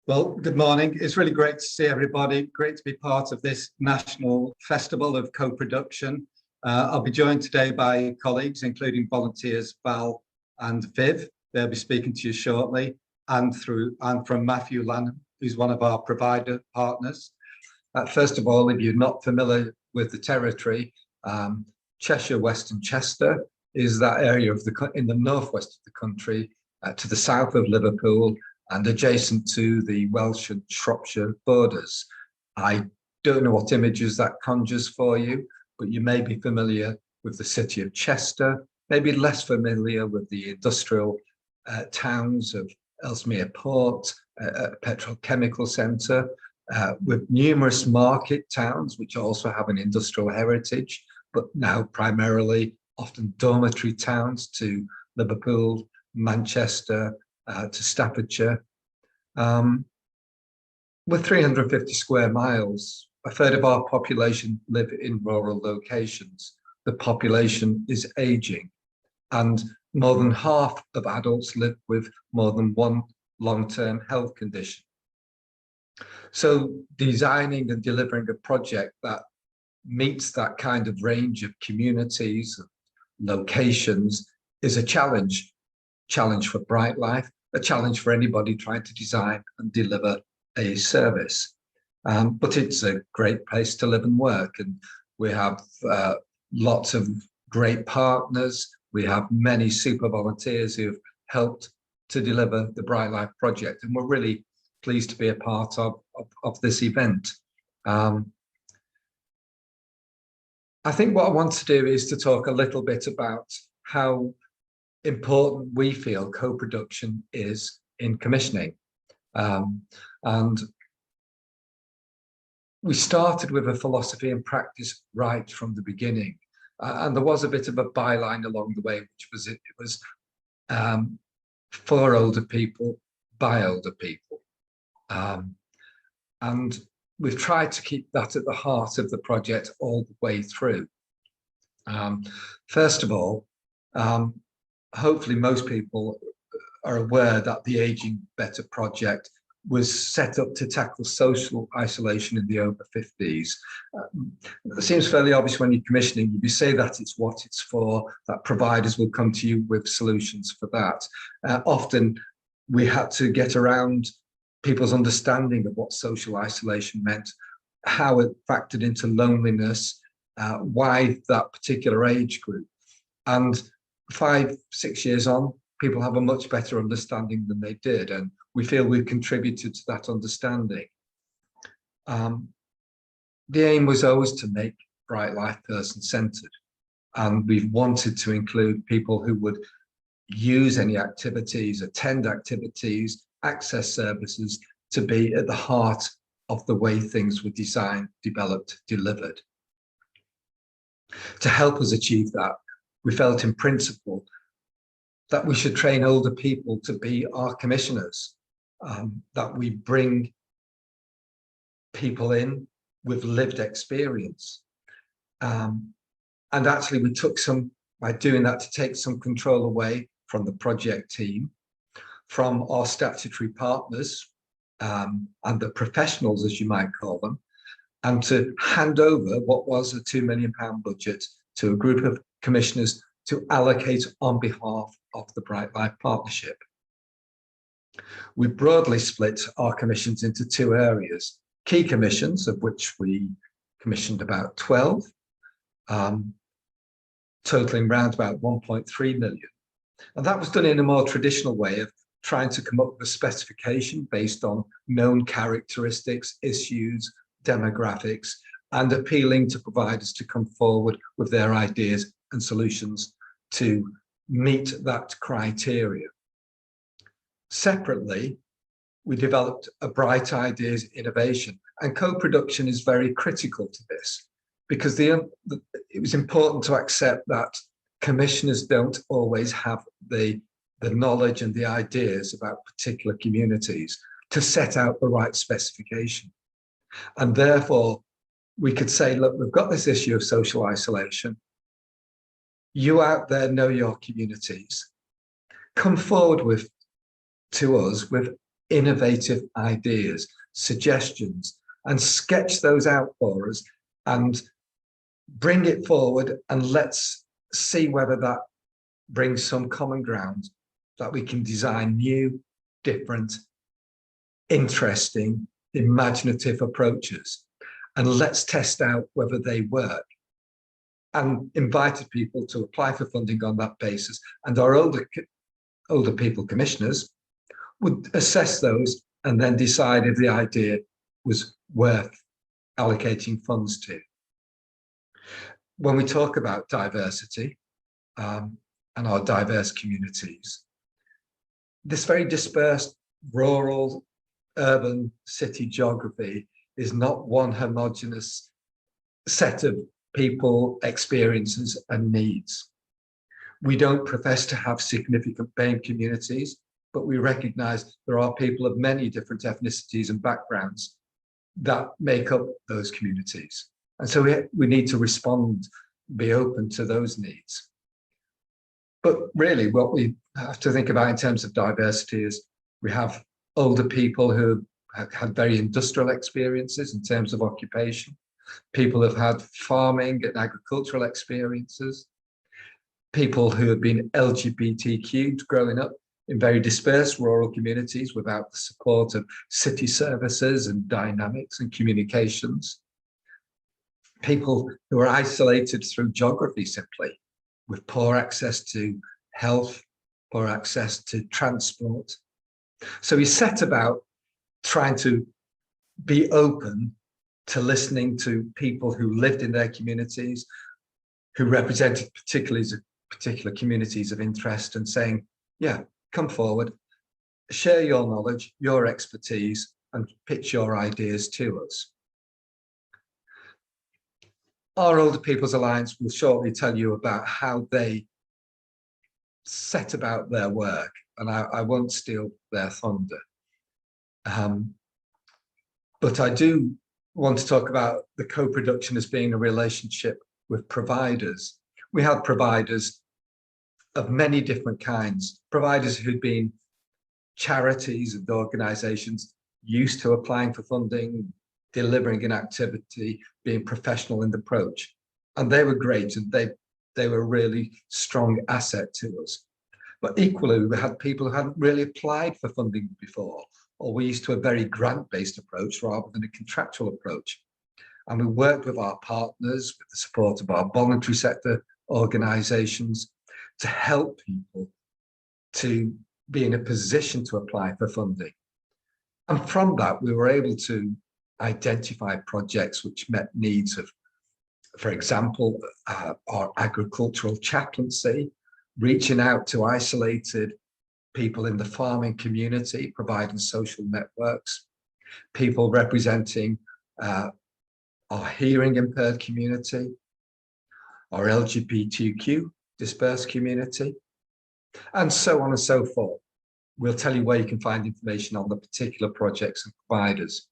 Well, good morning. It's really great to see everybody. Great to be part of this national festival of co-production. I'll be joined today by colleagues, including volunteers Val and Viv. They'll be speaking to you shortly, and from Matthew Lanham, who's one of our provider partners. First of all, if you're not familiar with the territory, Cheshire, Western Chester is that area in the northwest of the country, to the south of Liverpool, and adjacent to the Welsh and Shropshire borders. I don't know what images that conjures for you, but you may be familiar with the city of Chester, maybe less familiar with the industrial towns of Ellesmere Port, petrochemical centre, with numerous market towns, which also have an industrial heritage, but now primarily often dormitory towns to Liverpool, Manchester, to Staffordshire. With 350 square miles, a third of our population live in rural locations. The population is aging, and more than half of adults live with more than one long-term health condition. So designing and delivering a project that meets that kind of range of communities, locations, is a challenge for Brightlife, a challenge for anybody trying to design and deliver a service. But it's a great place to live and work, and we have lots of great partners. We have many super volunteers who have helped to deliver the Brightlife project, and we're really pleased to be a part of this event. I think what I want to do is to talk a little bit about how important we feel co-production is in commissioning. And we started with a philosophy and practice right from the beginning. And there was a bit of a byline along the way, which was it was for older people, by older people. And we've tried to keep that at the heart of the project all the way through. First of all, hopefully most people are aware that the Aging Better project was set up to tackle social isolation in the over 50s. It seems fairly obvious when you're commissioning, you say that it's what it's for, that providers will come to you with solutions for that. Often we had to get around people's understanding of what social isolation meant, how it factored into loneliness, why that particular age group. And 5, 6 years on, people have a much better understanding than they did, and we feel we've contributed to that understanding. The aim was always to make Brightlife person-centered, and we've wanted to include people who would use any activities, attend activities, access services, to be at the heart of the way things were designed, developed, delivered. To help us achieve that, we felt in principle that we should train older people to be our commissioners, that we bring people in with lived experience. And actually we took by doing that, to take some control away from the project team, from our statutory partners, and the professionals, as you might call them, and to hand over what was a £2 million budget to a group of commissioners to allocate on behalf of the Brightlife Partnership. We broadly split our commissions into 2 areas: key commissions, of which we commissioned about 12, totaling around about 1.3 million. And that was done in a more traditional way of trying to come up with a specification based on known characteristics, issues, demographics, and appealing to providers to come forward with their ideas and solutions to meet that criteria. Separately, we developed a Bright Ideas innovation, and co-production is very critical to this, because it was important to accept that commissioners don't always have the knowledge and the ideas about particular communities to set out the right specification. And therefore, we could say, look, we've got this issue of social isolation. You out there know your communities. Come forward to us with innovative ideas, suggestions, and sketch those out for us and bring it forward, and let's see whether that brings some common ground, that we can design new, different, interesting, imaginative approaches, and let's test out whether they work. And invited people to apply for funding on that basis, and our older people commissioners would assess those and then decide if the idea was worth allocating funds to. When we talk about diversity and our diverse communities, this very dispersed rural, urban, city geography is not one homogeneous set of people, experiences, and needs. We don't profess to have significant BAME communities, but we recognize there are people of many different ethnicities and backgrounds that make up those communities. And so we need to respond, be open to those needs. But really what we have to think about in terms of diversity is we have older people who have had very industrial experiences in terms of occupation. People have had farming and agricultural experiences. People who have been LGBTQ'd growing up in very dispersed rural communities without the support of city services and dynamics and communications. People who are isolated through geography simply, with poor access to health, poor access to transport. So we set about trying to be open to listening to people who lived in their communities, who represented particular communities of interest, and saying, yeah, come forward, share your knowledge, your expertise, and pitch your ideas to us. Our Older People's Alliance will shortly tell you about how they set about their work, and I won't steal their thunder. But I do want to talk about the co-production as being a relationship with providers. We have providers of many different kinds, providers who'd been charities and organizations used to applying for funding, delivering an activity, being professional in the approach. And they were great, and they were a really strong asset to us. But equally, we had people who hadn't really applied for funding before, or we used to a very grant-based approach rather than a contractual approach. And we worked with our partners, with the support of our voluntary sector organizations, to help people to be in a position to apply for funding. And from that, we were able to identify projects which met needs of, for example, our agricultural chaplaincy, reaching out to isolated people in the farming community, providing social networks, people representing our hearing impaired community, our LGBTQ dispersed community, and so on and so forth. We'll tell you where you can find information on the particular projects and providers.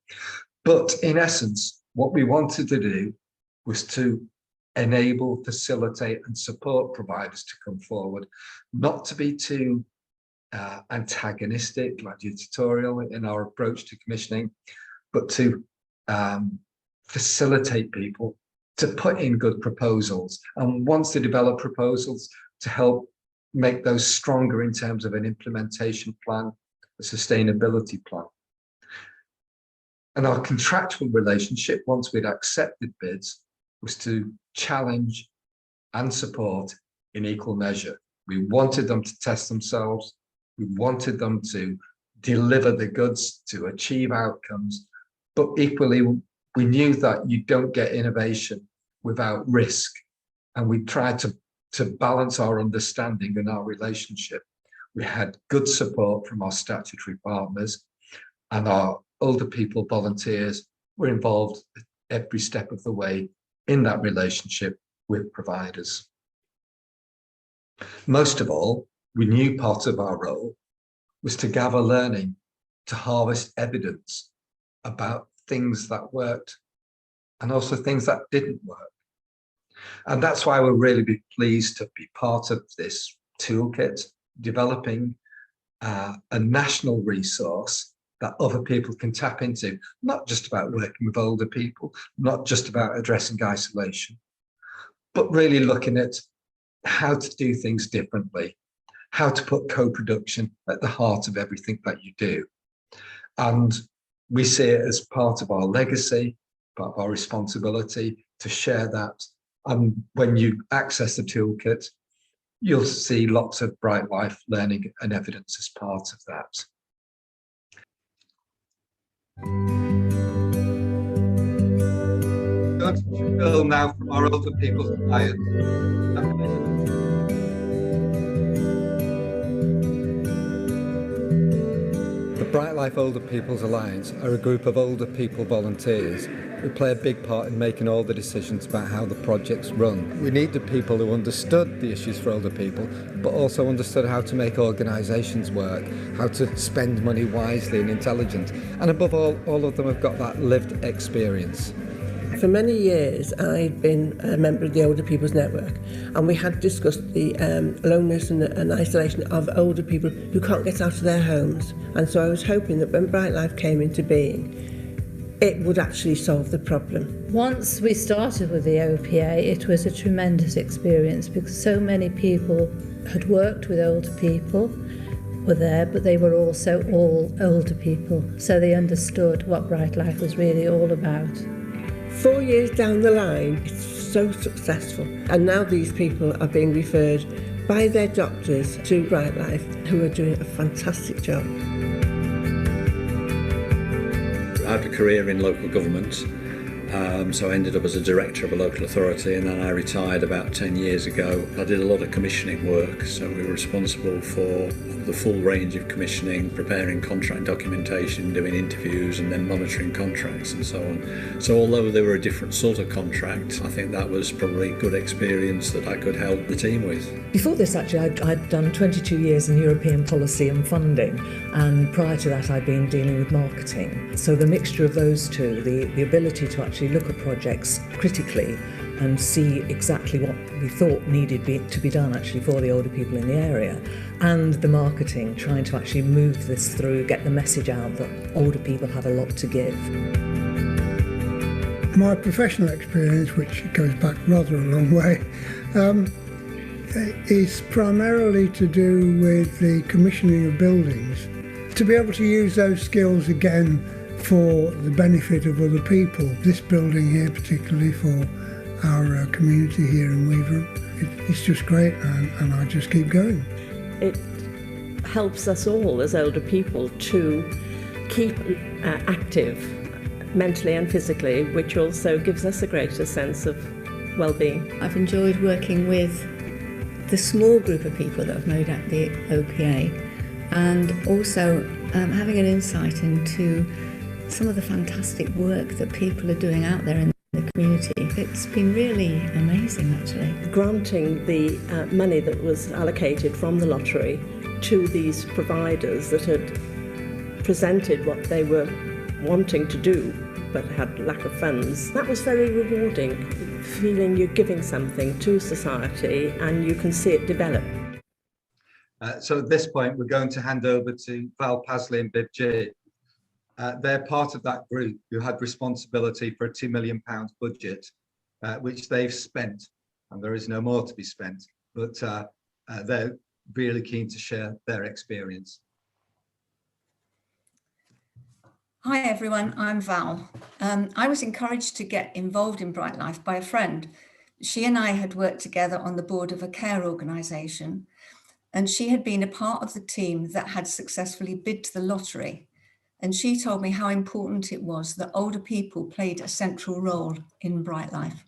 But in essence, what we wanted to do was to enable, facilitate, and support providers to come forward, not to be too antagonistic, gladiatorial in our approach to commissioning, but to facilitate people to put in good proposals. And once they develop proposals, to help make those stronger in terms of an implementation plan, a sustainability plan. And our contractual relationship, once we'd accepted bids, was to challenge and support in equal measure. We wanted them to test themselves. We wanted them to deliver the goods, to achieve outcomes. But equally, we knew that you don't get innovation without risk. And we tried to balance our understanding and our relationship. We had good support from our statutory partners, and our older people volunteers were involved at every step of the way in that relationship with providers. Most of all, we knew part of our role was to gather learning, to harvest evidence about things that worked and also things that didn't work. And that's why we're really pleased to be part of this toolkit, developing a national resource that other people can tap into, not just about working with older people, not just about addressing isolation, but really looking at how to do things differently, how to put co-production at the heart of everything that you do. And we see it as part of our legacy, part of our responsibility to share that. And when you access the toolkit, you'll see lots of Brightlife learning and evidence as part of that. I'm going to Phil now from our Older People's Alliance. The Brightlife Older People's Alliance are a group of older people volunteers who play a big part in making all the decisions about how the projects run. We needed people who understood the issues for older people, but also understood how to make organisations work, how to spend money wisely and intelligent. And above all of them have got that lived experience. For many years, I'd been a member of the Older People's Network, and we had discussed the loneliness and isolation of older people who can't get out of their homes. And so I was hoping that when Brightlife came into being, it would actually solve the problem. Once we started with the OPA, it was a tremendous experience because so many people had worked with older people, were there, but they were also all older people. So they understood what Brightlife was really all about. 4 years down the line, it's so successful. And now these people are being referred by their doctors to Brightlife, who are doing a fantastic job. I had a career in local government, so I ended up as a director of a local authority, and then I retired about 10 years ago. I did a lot of commissioning work, so we were responsible for the full range of commissioning, preparing contract documentation, doing interviews and then monitoring contracts and so on. So although they were a different sort of contract, I think that was probably a good experience that I could help the team with. Before this, actually, I'd done 22 years in European policy and funding, and prior to that I'd been dealing with marketing. So the mixture of those two, the ability to actually look at projects critically and see exactly what we thought needed to be done actually for the older people in the area, and the marketing, trying to actually move this through, get the message out that older people have a lot to give. My professional experience, which goes back rather a long way, is primarily to do with the commissioning of buildings. To be able to use those skills again for the benefit of other people, this building here particularly for our community here in Weaver, it's just great, and I just keep going. It helps us all as older people to keep active mentally and physically, which also gives us a greater sense of well-being. I've enjoyed working with the small group of people that have made up the OPA, and also having an insight into some of the fantastic work that people are doing out there in the community. It's been really amazing, actually. Granting the money that was allocated from the lottery to these providers that had presented what they were wanting to do but had lack of funds, that was very rewarding, feeling you're giving something to society and you can see it develop. So at this point, we're going to hand over to Val Pasley and Biv G. They're part of that group who had responsibility for a £2 million budget, which they've spent, and there is no more to be spent, but they're really keen to share their experience. Hi everyone, I'm Val. I was encouraged to get involved in Brightlife by a friend. She and I had worked together on the board of a care organisation, and she had been a part of the team that had successfully bid to the lottery. And she told me how important it was that older people played a central role in Brightlife.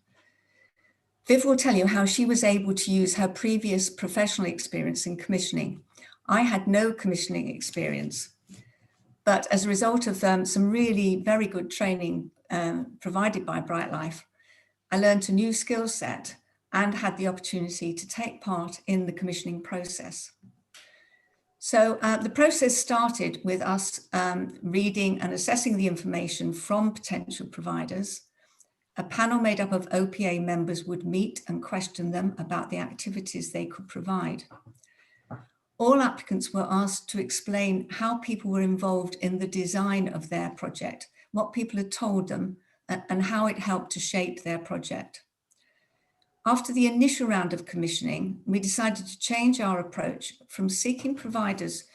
Viv will tell you how she was able to use her previous professional experience in commissioning. I had no commissioning experience, but as a result of some really very good training provided by Brightlife, I learned a new skill set and had the opportunity to take part in the commissioning process. So the process started with us reading and assessing the information from potential providers. A panel made up of OPA members would meet and question them about the activities they could provide. All applicants were asked to explain how people were involved in the design of their project, what people had told them, and how it helped to shape their project. After the initial round of commissioning, we decided to change our approach from seeking providers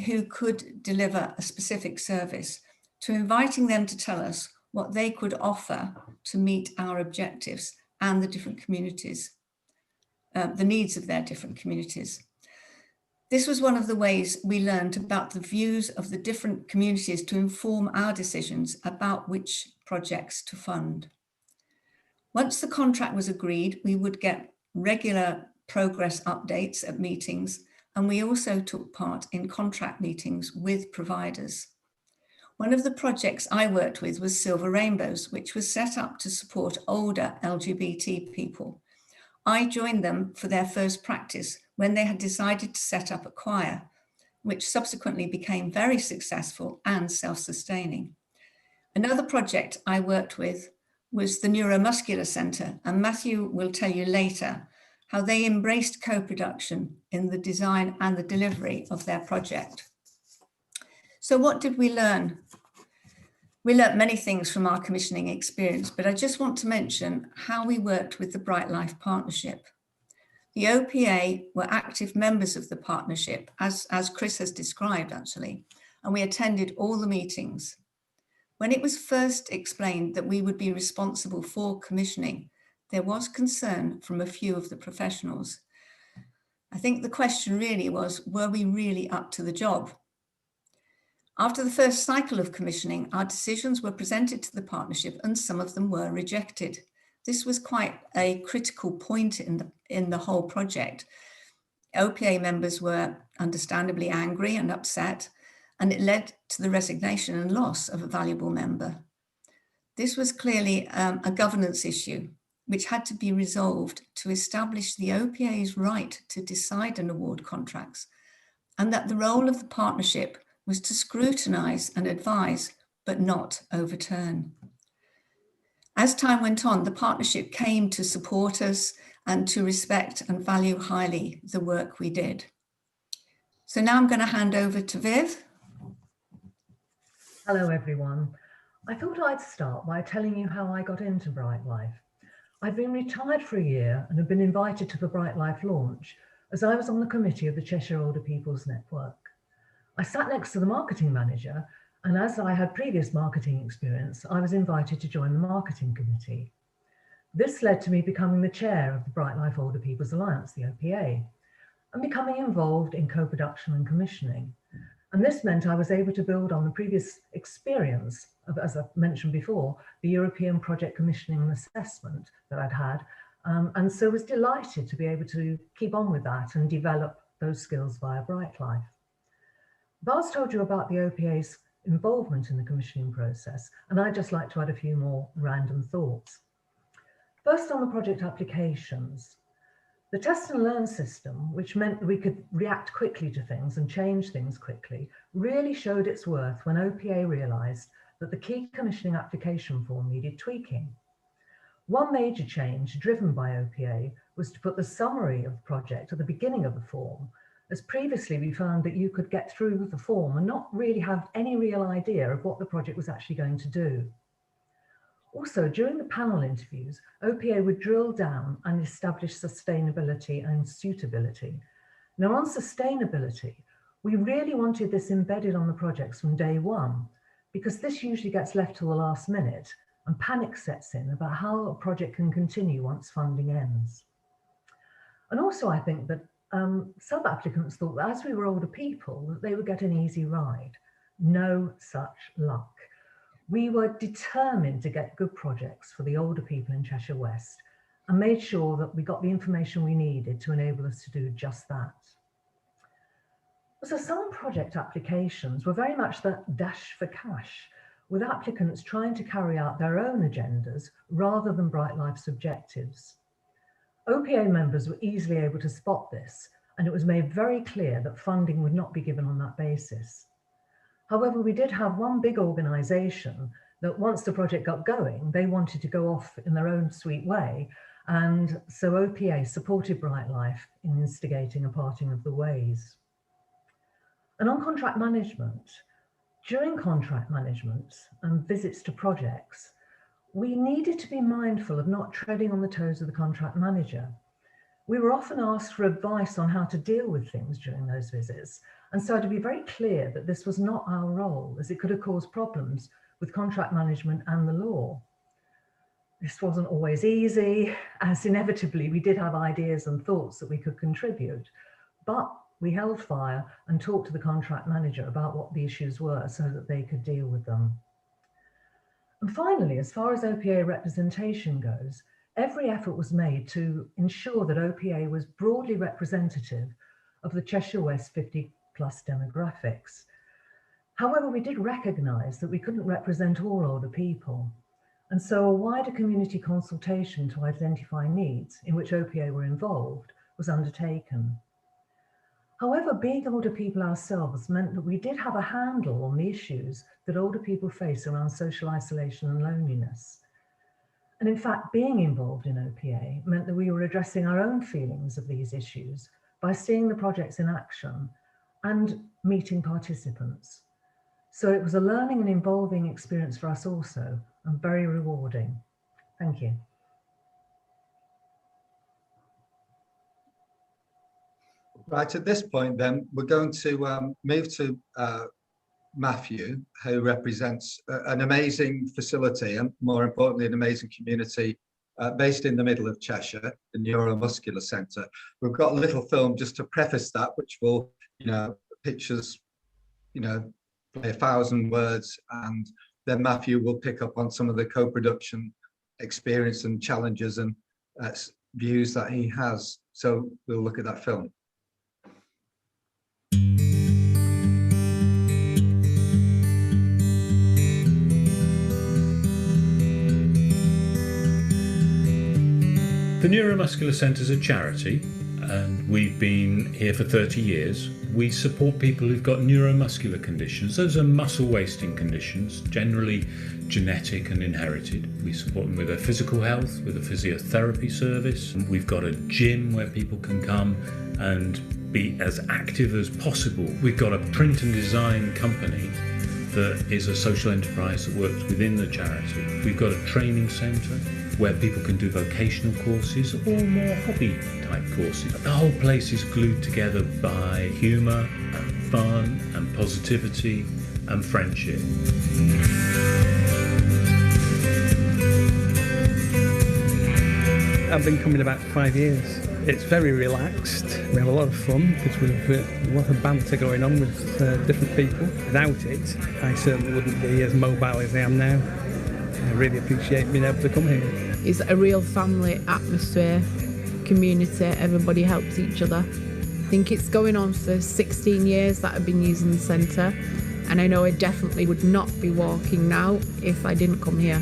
who could deliver a specific service to inviting them to tell us what they could offer to meet our objectives and the different communities, the needs of their different communities. This was one of the ways we learned about the views of the different communities to inform our decisions about which projects to fund. Once the contract was agreed, we would get regular progress updates at meetings, and we also took part in contract meetings with providers. One of the projects I worked with was Silver Rainbows, which was set up to support older LGBT people. I joined them for their first practice when they had decided to set up a choir, which subsequently became very successful and self-sustaining. Another project I worked with was the Neuromuscular Centre, and Matthew will tell you later how they embraced co-production in the design and the delivery of their project. So what did we learn? We learnt many things from our commissioning experience, but I just want to mention how we worked with the Brightlife Partnership. The OPA were active members of the partnership, as Chris has described actually, and we attended all the meetings. When it was first explained that we would be responsible for commissioning, there was concern from a few of the professionals. I think the question really was, were we really up to the job? After the first cycle of commissioning, our decisions were presented to the partnership and some of them were rejected. This was quite a critical point in the whole project. OPA members were understandably angry and upset, and it led to the resignation and loss of a valuable member. This was clearly a governance issue, which had to be resolved to establish the OPA's right to decide and award contracts, and that the role of the partnership was to scrutinise and advise, but not overturn. As time went on, the partnership came to support us and to respect and value highly the work we did. So now I'm going to hand over to Viv. Hello everyone. I thought I'd start by telling you how I got into Brightlife. I'd been retired for a year and had been invited to the Brightlife launch as I was on the committee of the Cheshire Older People's Network. I sat next to the marketing manager, and as I had previous marketing experience, I was invited to join the marketing committee. This led to me becoming the chair of the Brightlife Older People's Alliance, the OPA, and becoming involved in co-production and commissioning. And this meant I was able to build on the previous experience of, as I mentioned before, the European project commissioning and assessment that I'd had, and so was delighted to be able to keep on with that and develop those skills via Brightlife. Baz told you about the OPA's involvement in the commissioning process, and I'd just like to add a few more random thoughts. First, on the project applications. The test and learn system, which meant we could react quickly to things and change things quickly, really showed its worth when OPA realised that the key commissioning application form needed tweaking. One major change driven by OPA was to put the summary of the project at the beginning of the form, as previously we found that you could get through the form and not really have any real idea of what the project was actually going to do. Also, during the panel interviews, OPA would drill down and establish sustainability and suitability. Now, on sustainability, we really wanted this embedded on the projects from day one, because this usually gets left till the last minute and panic sets in about how a project can continue once funding ends. And also, I think that some applicants thought that as we were older people, that they would get an easy ride. No such luck. We were determined to get good projects for the older people in Cheshire West and made sure that we got the information we needed to enable us to do just that. So some project applications were very much that dash for cash, with applicants trying to carry out their own agendas rather than Brightlife's objectives. OPA members were easily able to spot this, and it was made very clear that funding would not be given on that basis. However, we did have one big organisation that once the project got going, they wanted to go off in their own sweet way, and so OPA supported Brightlife in instigating a parting of the ways. And on contract management, during contract management and visits to projects, we needed to be mindful of not treading on the toes of the contract manager. We were often asked for advice on how to deal with things during those visits, and so to be very clear that this was not our role, as it could have caused problems with contract management and the law. This wasn't always easy, as inevitably we did have ideas and thoughts that we could contribute, but we held fire and talked to the contract manager about what the issues were so that they could deal with them. And finally, as far as OPA representation goes, every effort was made to ensure that OPA was broadly representative of the Cheshire West 50+ demographics. However, we did recognise that we couldn't represent all older people, and so a wider community consultation to identify needs in which OPA were involved was undertaken. However, being older people ourselves meant that we did have a handle on the issues that older people face around social isolation and loneliness. And in fact, being involved in OPA meant that we were addressing our own feelings of these issues by seeing the projects in action and meeting participants. So it was a learning and involving experience for us also, and very rewarding. Thank you. Right, at this point then, we're going to move to Matthew, who represents an amazing facility and more importantly, an amazing community based in the middle of Cheshire, the Neuromuscular Centre. We've got a little film just to preface that, which will, pictures, play 1,000 words, and then Matthew will pick up on some of the co-production experience and challenges and views that he has. So we'll look at that film. The Neuromuscular Centre is a charity, and we've been here for 30 years. We support people who've got neuromuscular conditions. Those are muscle wasting conditions, generally genetic and inherited. We support them with their physical health, with a physiotherapy service. We've got a gym where people can come and be as active as possible. We've got a print and design company that is a social enterprise that works within the charity. We've got a training centre where people can do vocational courses or more hobby type courses. The whole place is glued together by humour and fun and positivity and friendship. I've been coming about 5 years. It's very relaxed. We have a lot of fun because we've a lot of banter going on with different people. Without it, I certainly wouldn't be as mobile as I am now. I really appreciate being able to come here. It's a real family atmosphere, community, everybody helps each other. I think it's going on for 16 years that I've been using the centre, and I know I definitely would not be walking now if I didn't come here.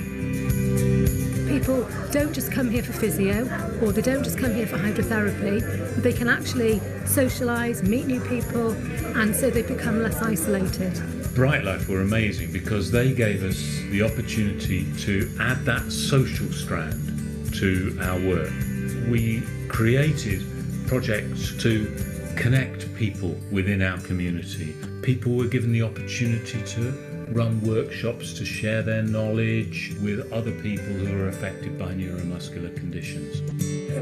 People don't just come here for physio, or they don't just come here for hydrotherapy. They can actually socialise, meet new people, and so they become less isolated. Brightlife were amazing because they gave us the opportunity to add that social strand to our work. We created projects to connect people within our community. People were given the opportunity to run workshops to share their knowledge with other people who are affected by neuromuscular conditions.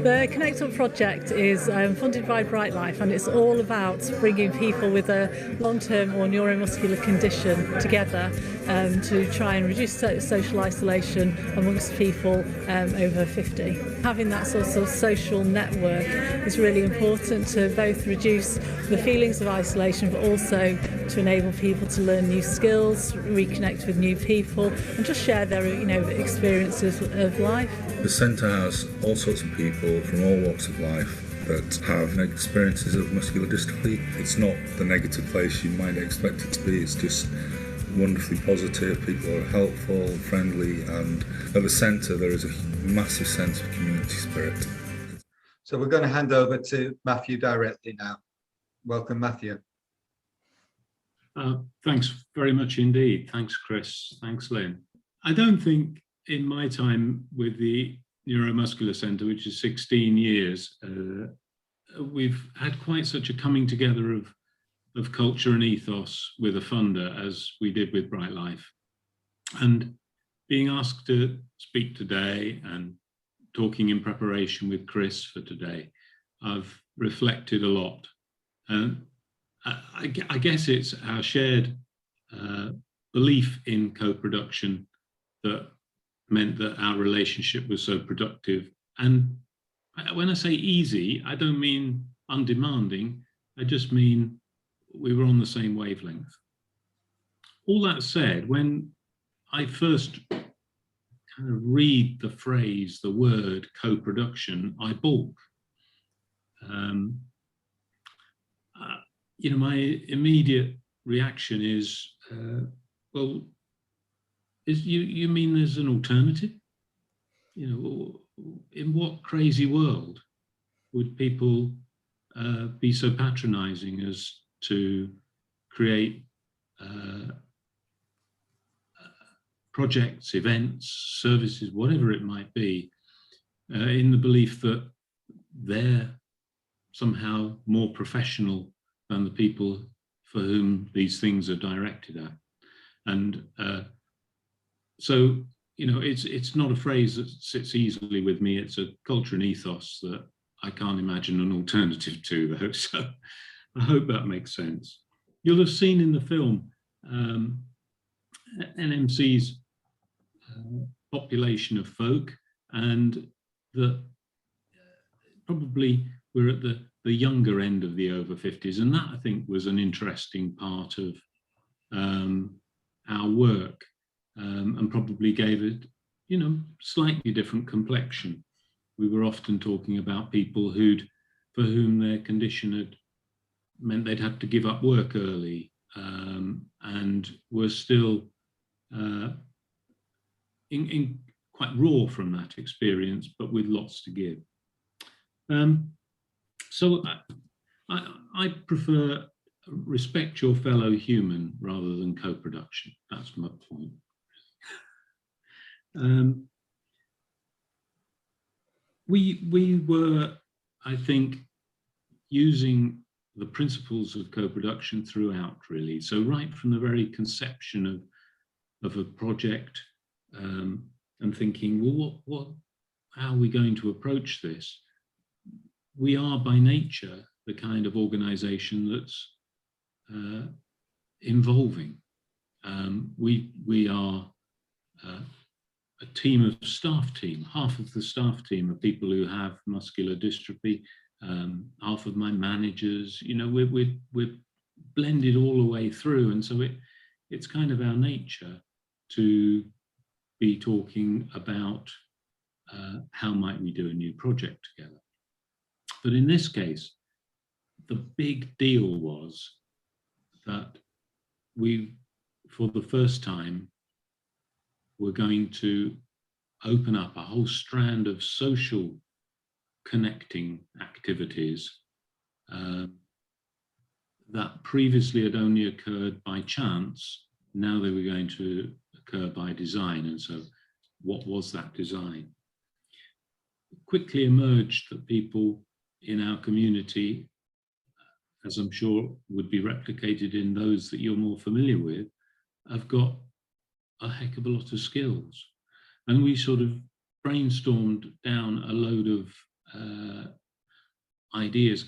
The Connect Up project is funded by Brightlife, and it's all about bringing people with a long-term or neuromuscular condition together to try and reduce social isolation amongst people over 50. Having that sort of social network is really important to both reduce the feelings of isolation, but also to enable people to learn new skills, reconnect with new people, and just share their experiences of life. The centre has all sorts of people from all walks of life that have experiences of muscular dystrophy. It's not the negative place you might expect it to be, it's just wonderfully positive. People are helpful, friendly, and at the centre there is a massive sense of community spirit. So we're going to hand over to Matthew directly now. Welcome, Matthew. Thanks very much indeed. Thanks, Chris. Thanks, Lynn. I don't think in my time with the Neuromuscular Centre, which is 16 years, we've had quite such a coming together of of culture and ethos with a funder, as we did with Brightlife. And being asked to speak today and talking in preparation with Chris for today, I've reflected a lot. And I guess it's our shared belief in co-production that meant that our relationship was so productive. And when I say easy, I don't mean undemanding, I just mean we were on the same wavelength. All that said, when I first kind of read the phrase, the word co-production, I balk. You know, my immediate reaction is, well, you mean there's an alternative? You know, in what crazy world would people be so patronizing as to create projects, events, services, whatever it might be, in the belief that they're somehow more professional than the people for whom these things are directed at. And so, you know, it's not a phrase that sits easily with me. It's a culture and ethos that I can't imagine an alternative to, though. So I hope that makes sense. You'll have seen in the film NMC's population of folk, and that probably we're at the younger end of the over 50s, and that I think was an interesting part of our work, and probably gave it, you know, slightly different complexion. We were often talking about people for whom their condition had meant they'd have to give up work early, and were still in quite raw from that experience, but with lots to give. So I prefer respect your fellow human rather than co-production. That's my point. We were, I think, using the principles of co-production throughout, really. So right from the very conception of a project, and thinking, well, how are we going to approach this? We are by nature the kind of organization that's involving. We are a team of staff team. Half of the staff team are people who have muscular dystrophy. Half of my managers, you know, we're blended all the way through. And so it's kind of our nature to be talking about how might we do a new project together. But in this case, the big deal was that we, for the first time, were going to open up a whole strand of social connecting activities that previously had only occurred by chance. Now they were going to occur by design. And so what was that design? It quickly emerged that people in our community, as I'm sure would be replicated in those that you're more familiar with, have got a heck of a lot of skills. And we sort of brainstormed down a load of ideas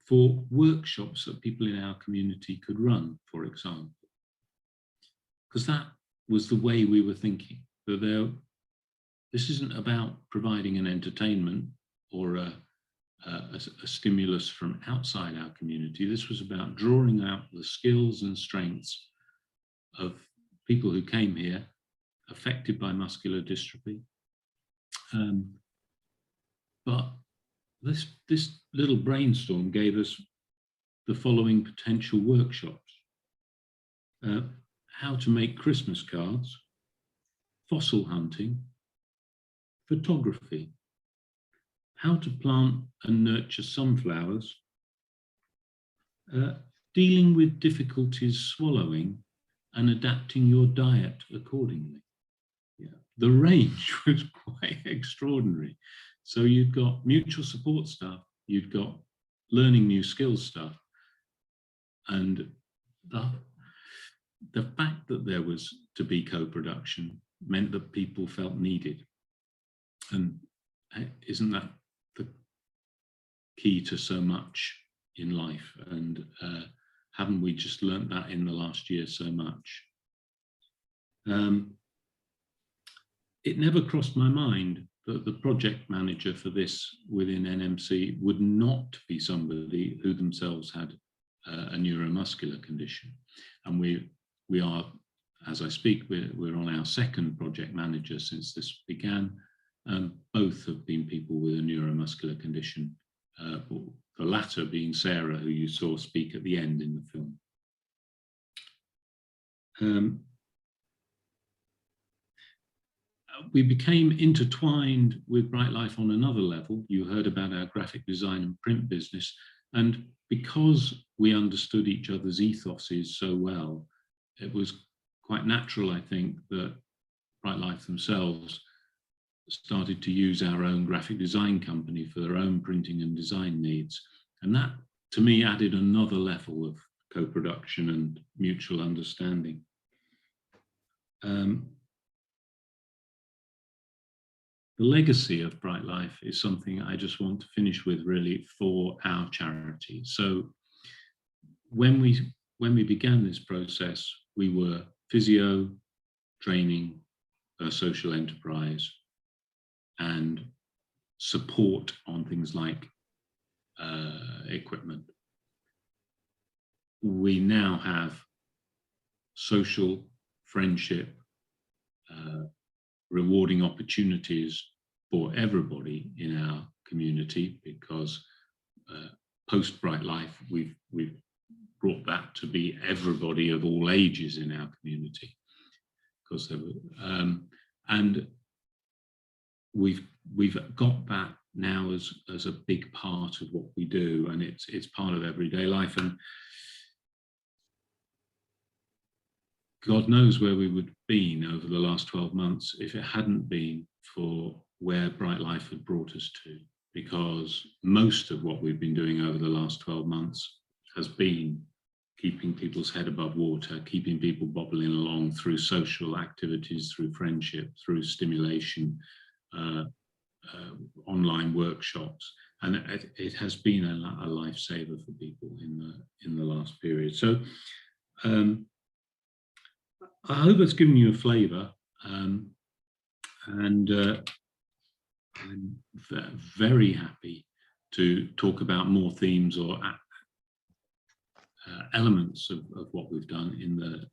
for workshops that people in our community could run, for example. Because that was the way we were thinking. That this isn't about providing an entertainment or a stimulus from outside our community. This was about drawing out the skills and strengths of people who came here affected by muscular dystrophy. But this little brainstorm gave us the following potential workshops. How to make Christmas cards, fossil hunting, photography, how to plant and nurture sunflowers, dealing with difficulties swallowing and adapting your diet accordingly. Yeah. The range was quite extraordinary. So you've got mutual support stuff, you've got learning new skills stuff, And the fact that there was to be co-production meant that people felt needed. And isn't that the key to so much in life? And haven't we just learnt that in the last year so much? It never crossed my mind that the project manager for this within NMC would not be somebody who themselves had a neuromuscular condition. And we are, as I speak, we're on our second project manager since this began. Both have been people with a neuromuscular condition, the latter being Sarah, who you saw speak at the end in the film. We became intertwined with Brightlife on another level. You heard about our graphic design and print business. And because we understood each other's ethoses so well, it was quite natural, I think, that Brightlife themselves started to use our own graphic design company for their own printing and design needs. And that, to me, added another level of co-production and mutual understanding. The legacy of Brightlife is something I just want to finish with, really, for our charity. So when we began this process, we were physio, training, social enterprise, and support on things like equipment. We now have social, friendship, rewarding opportunities for everybody in our community, because post Brightlife, we've brought that to be everybody of all ages in our community, because there were, and we've got that now as a big part of what we do, and it's part of everyday life. And God knows where we would have been over the last 12 months if it hadn't been for where Brightlife had brought us to, because most of what we've been doing over the last 12 months has been keeping people's head above water, keeping people bobbling along through social activities, through friendship, through stimulation, online workshops, and it has been a lifesaver for people in the last period. So I hope it's given you a flavour, and I'm very happy to talk about more themes or elements of what we've done in the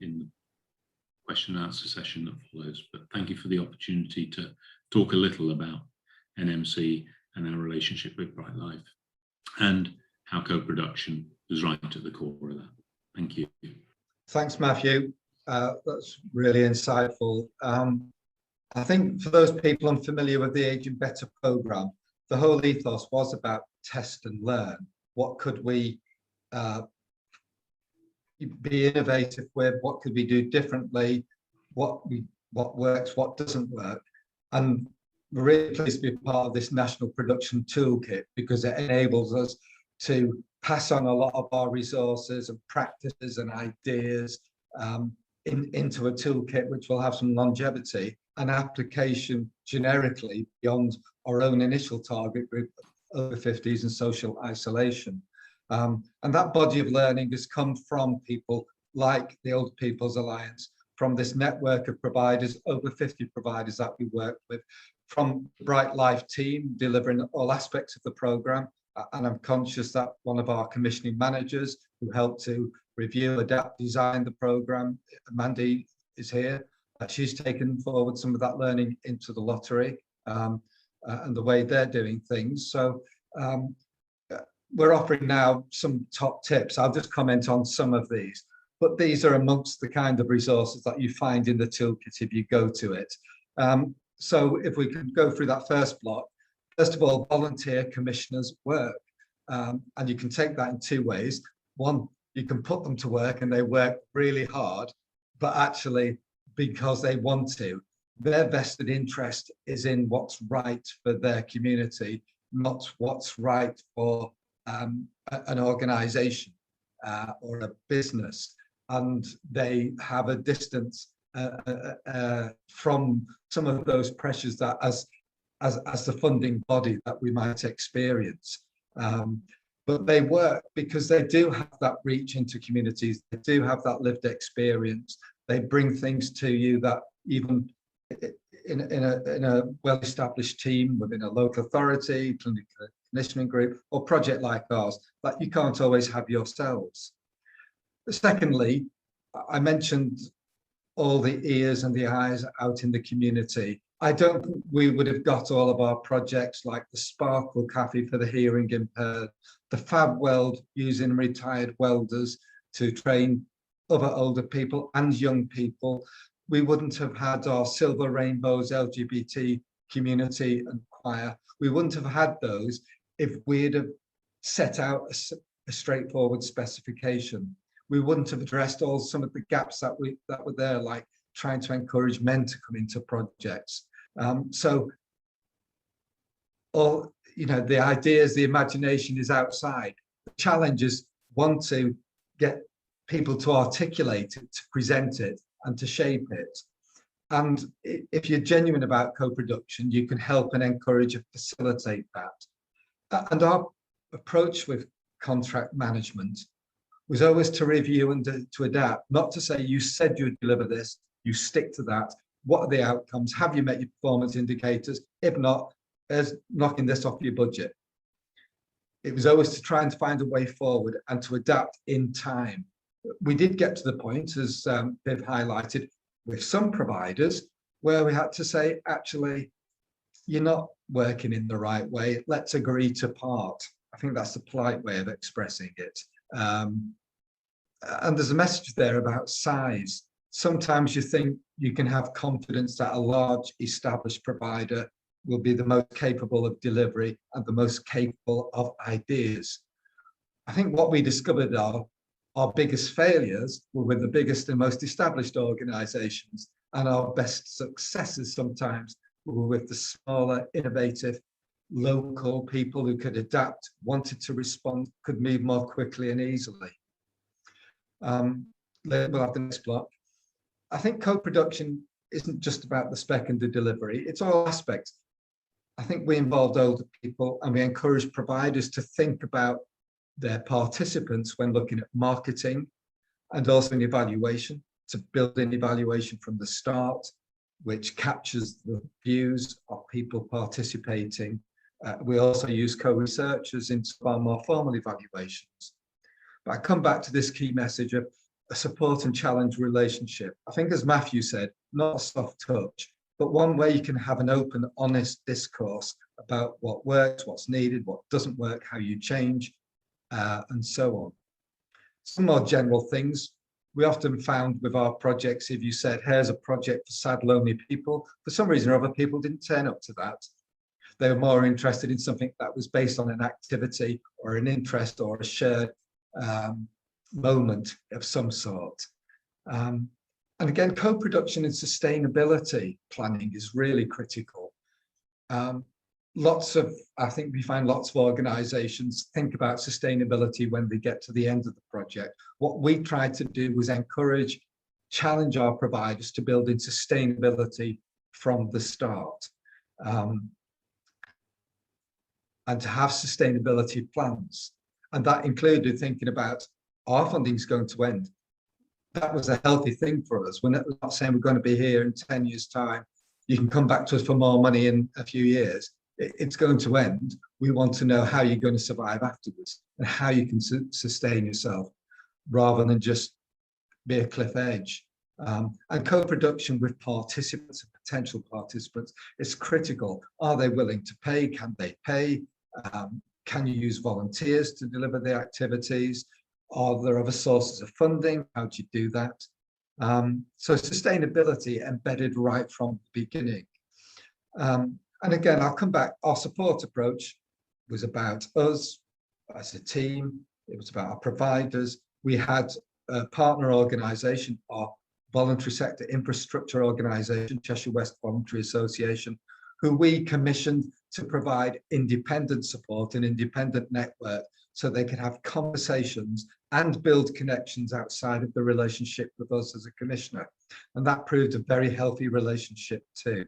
question and answer session that follows. But thank you for the opportunity to talk a little about NMC and our relationship with Brightlife, and how co-production is right at the core of that. Thank you. Thanks, Matthew. That's really insightful. I think for those people unfamiliar with the Aging Better programme, the whole ethos was about test and learn. What could we be innovative with? What could we do differently? What works, what doesn't work? And we're really pleased to be part of this national production toolkit, because it enables us to pass on a lot of our resources and practices and ideas into a toolkit which will have some longevity and application generically beyond our own initial target group, over 50s and social isolation. And that body of learning has come from people like the Older People's Alliance, from this network of providers, over 50 providers that we work with, from the Brightlife team delivering all aspects of the programme. And I'm conscious that one of our commissioning managers who helped to review, adapt, design the programme, Mandy, is here. She's taken forward some of that learning into the lottery and the way they're doing things. So we're offering now some top tips. I'll just comment on some of these, but these are amongst the kind of resources that you find in the toolkit if you go to it. So if we can go through that first block, first of all, volunteer commissioners' work. And you can take that in two ways. One, you can put them to work and they work really hard, but actually because they want to. Their vested interest is in what's right for their community, not what's right for an organisation. or a business, and they have a distance from some of those pressures that as the funding body that we might experience. But they work because they do have that reach into communities. They do have that lived experience. They bring things to you that even in a well-established team within a local authority, clinical conditioning group, or project like ours, that you can't always have yourselves. Secondly, I mentioned all the ears and the eyes out in the community. I don't think we would have got all of our projects like the Sparkle Cafe for the hearing impaired, the Fab Weld using retired welders to train other older people and young people. We wouldn't have had our Silver Rainbows LGBT community and choir. We wouldn't have had those if we'd have set out a straightforward specification. We wouldn't have addressed some of the gaps that were there, like trying to encourage men to come into projects. So all, the ideas, the imagination is outside. The challenge is one, to get people to articulate it, to present it, and to shape it. And if you're genuine about co-production, you can help and encourage and facilitate that. And our approach with contract management was always to review and to adapt, not to say you said you'd deliver this, you stick to that. What are the outcomes? Have you met your performance indicators? If not, there's knocking this off your budget. It was always to try and find a way forward and to adapt in time. We did get to the point, as Viv highlighted, with some providers where we had to say, actually, you're not working in the right way. Let's agree to part. I think that's the polite way of expressing it. And there's a message there about size. Sometimes you think you can have confidence that a large established provider will be the most capable of delivery and the most capable of ideas. I think what we discovered are our biggest failures were with the biggest and most established organizations, and our best successes sometimes were with the smaller, innovative, local people who could adapt, wanted to respond, could move more quickly and easily. We'll have the next block. I think co-production isn't just about the spec and the delivery, it's all aspects. I think we involved older people and we encourage providers to think about their participants when looking at marketing and also in evaluation, to build in evaluation from the start, which captures the views of people participating. We also use co-researchers in far more formal evaluations. But I come back to this key message of a support and challenge relationship. I think, as Matthew said, not a soft touch, but one where you can have an open, honest discourse about what works, what's needed, what doesn't work, how you change, and so on. Some more general things. We often found with our projects, if you said, here's a project for sad, lonely people, for some reason or other, people didn't turn up to that. They were more interested in something that was based on an activity or an interest or a shared moment of some sort. And again, co-production and sustainability planning is really critical. I think we find lots of organizations think about sustainability when they get to the end of the project. What we tried to do was encourage, challenge our providers to build in sustainability from the start. And to have sustainability plans. And that included thinking about our funding is going to end. That was a healthy thing for us. We're not saying we're going to be here in 10 years' time. You can come back to us for more money in a few years. It's going to end. We want to know how you're going to survive afterwards and how you can sustain yourself rather than just be a cliff edge. And co-production with participants and potential participants is critical. Are they willing to pay? Can they pay? Can you use volunteers to deliver the activities? Are there other sources of funding? How do you do that? So sustainability embedded right from the beginning. And again, I'll come back. Our support approach was about us as a team. It was about our providers. We had a partner organisation, our voluntary sector infrastructure organisation, Cheshire West Voluntary Association, who we commissioned to provide independent support, an independent network so they could have conversations and build connections outside of the relationship with us as a commissioner. And that proved a very healthy relationship too.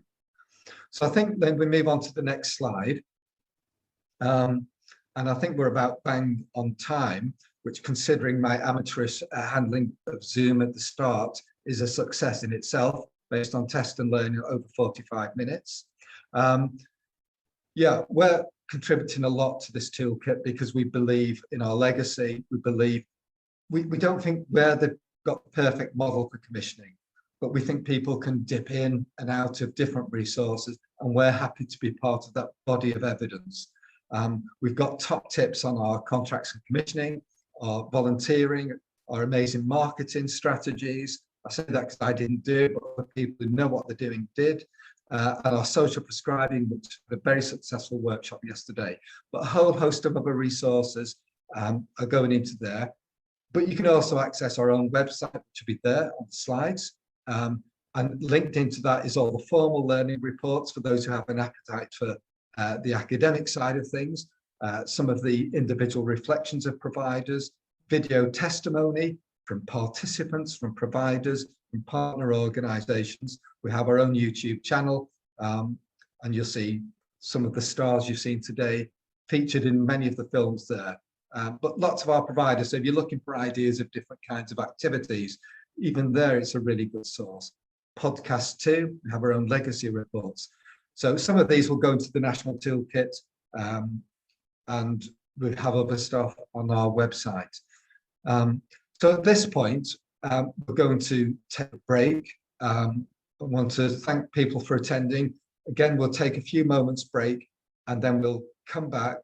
So I think then we move on to the next slide. And I think we're about bang on time, which, considering my amateurish handling of Zoom at the start, is a success in itself, based on test and learn over 45 minutes. Yeah, we're contributing a lot to this toolkit because we believe in our legacy. We believe, we don't think they've got the perfect model for commissioning, but we think people can dip in and out of different resources, and we're happy to be part of that body of evidence. We've got top tips on our contracts and commissioning, our volunteering, our amazing marketing strategies. I say that because I didn't do it, but the people who know what they're doing did. And our social prescribing, which was a very successful workshop yesterday. But a whole host of other resources are going into there. But you can also access our own website, which will be there on the slides. And linked into that is all the formal learning reports for those who have an appetite for the academic side of things, some of the individual reflections of providers, video testimony from participants, from providers, from partner organisations. We have our own YouTube channel, and you'll see some of the stars you've seen today featured in many of the films there. But lots of our providers, so if you're looking for ideas of different kinds of activities, even there it's a really good source. Podcasts too, we have our own legacy reports. So some of these will go into the national toolkit, and we have other stuff on our website. So at this point, we're going to take a break. I want to thank people for attending. Again, we'll take a few moments break and then we'll come back.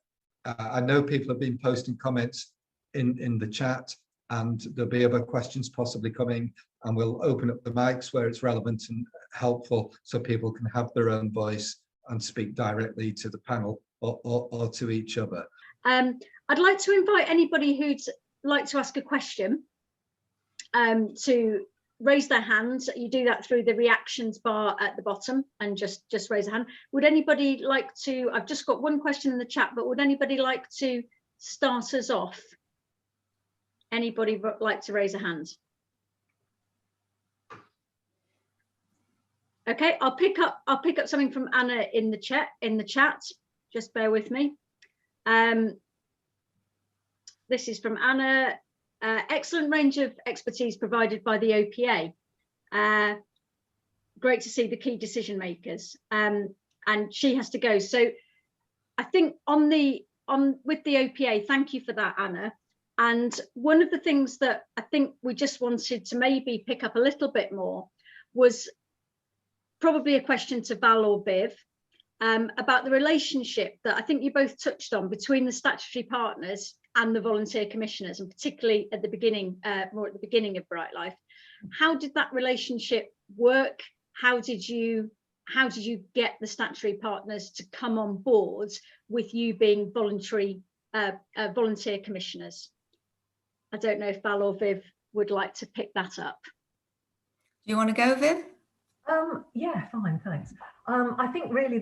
I know people have been posting comments in the chat, and there'll be other questions possibly coming, and we'll open up the mics where it's relevant and helpful so people can have their own voice and speak directly to the panel or to each other. I'd like to invite anybody who'd like to ask a question to raise their hands. You do that through the reactions bar at the bottom, and just raise a hand. Would anybody like to, I've just got one question in the chat, but would anybody like to start us off? Anybody like to raise a hand? Okay, I'll pick up something from Anna in the chat. Just bear with me. This is from Anna. Excellent range of expertise provided by the OPA. Great to see the key decision makers. And she has to go. So I think with the OPA, thank you for that, Anna. And one of the things that I think we just wanted to maybe pick up a little bit more was probably a question to Val or Viv about the relationship that I think you both touched on between the statutory partners and the volunteer commissioners, and particularly at the beginning, more at the beginning of Brightlife. How did that relationship work? How did you get the statutory partners to come on board with you being volunteer commissioners? I don't know if Val or Viv would like to pick that up. Do you want to go, Viv? Yeah, fine, thanks. I think really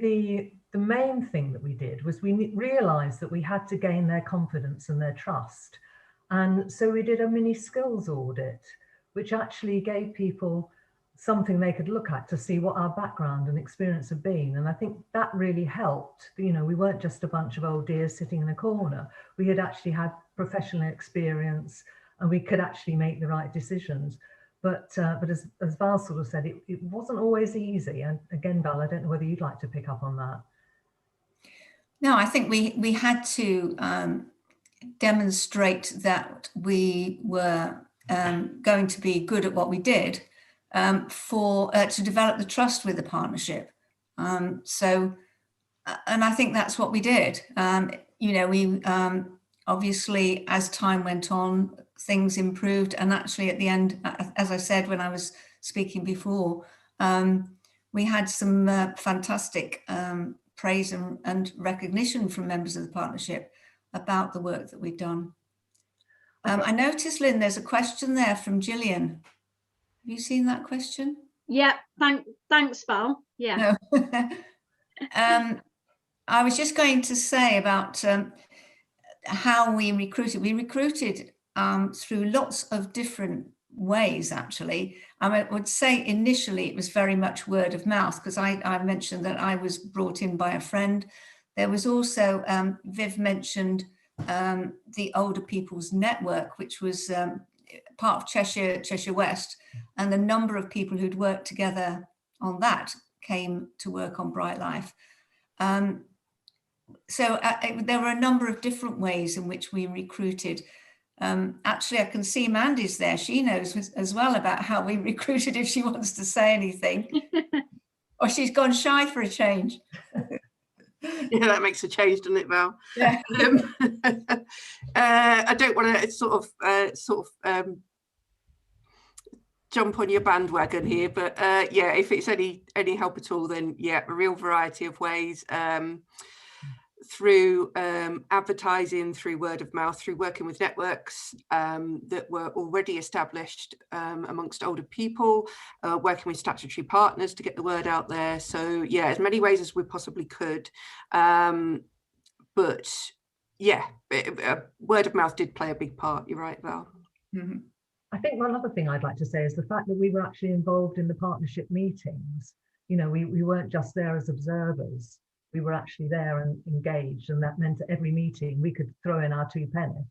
the main thing that we did was we realised that we had to gain their confidence and their trust. And so we did a mini skills audit, which actually gave people something they could look at to see what our background and experience had been. And I think that really helped. You know, we weren't just a bunch of old dears sitting in a corner. We had actually had professional experience, and we could actually make the right decisions. But as Val sort of said, it wasn't always easy. And again, Val, I don't know whether you'd like to pick up on that. No, I think we had to demonstrate that we were going to be good at what we did to develop the trust with the partnership. And I think that's what we did. You know, we obviously, as time went on, things improved, and actually at the end, as I said when I was speaking before, we had some fantastic praise and recognition from members of the partnership about the work that we've done. I noticed, Lynn, there's a question there from Gillian. Have you seen that question? Yeah, thanks, Val. Yeah. No. I was just going to say about how we recruited through lots of different ways, actually. I would say initially it was very much word of mouth, because I mentioned that I was brought in by a friend. There was also, Viv mentioned the Older People's Network, which was part of Cheshire West, and the number of people who'd worked together on that came to work on Brightlife. So there were a number of different ways in which we recruited. Actually, I can see Mandy's there. She knows as well about how we recruited, if she wants to say anything. Or she's gone shy for a change. Yeah, that makes a change, doesn't it, Val? Yeah. I don't want to sort of jump on your bandwagon here, but yeah, if it's any help at all, then yeah, a real variety of ways, through advertising, through word of mouth, through working with networks that were already established amongst older people, working with statutory partners to get the word out there. So yeah, as many ways as we possibly could. But yeah, word of mouth did play a big part. You're right, Val. Mm-hmm. I think one other thing I'd like to say is the fact that we were actually involved in the partnership meetings. You know, we weren't just there as observers. We were actually there and engaged, and that meant at every meeting we could throw in our 2 pennies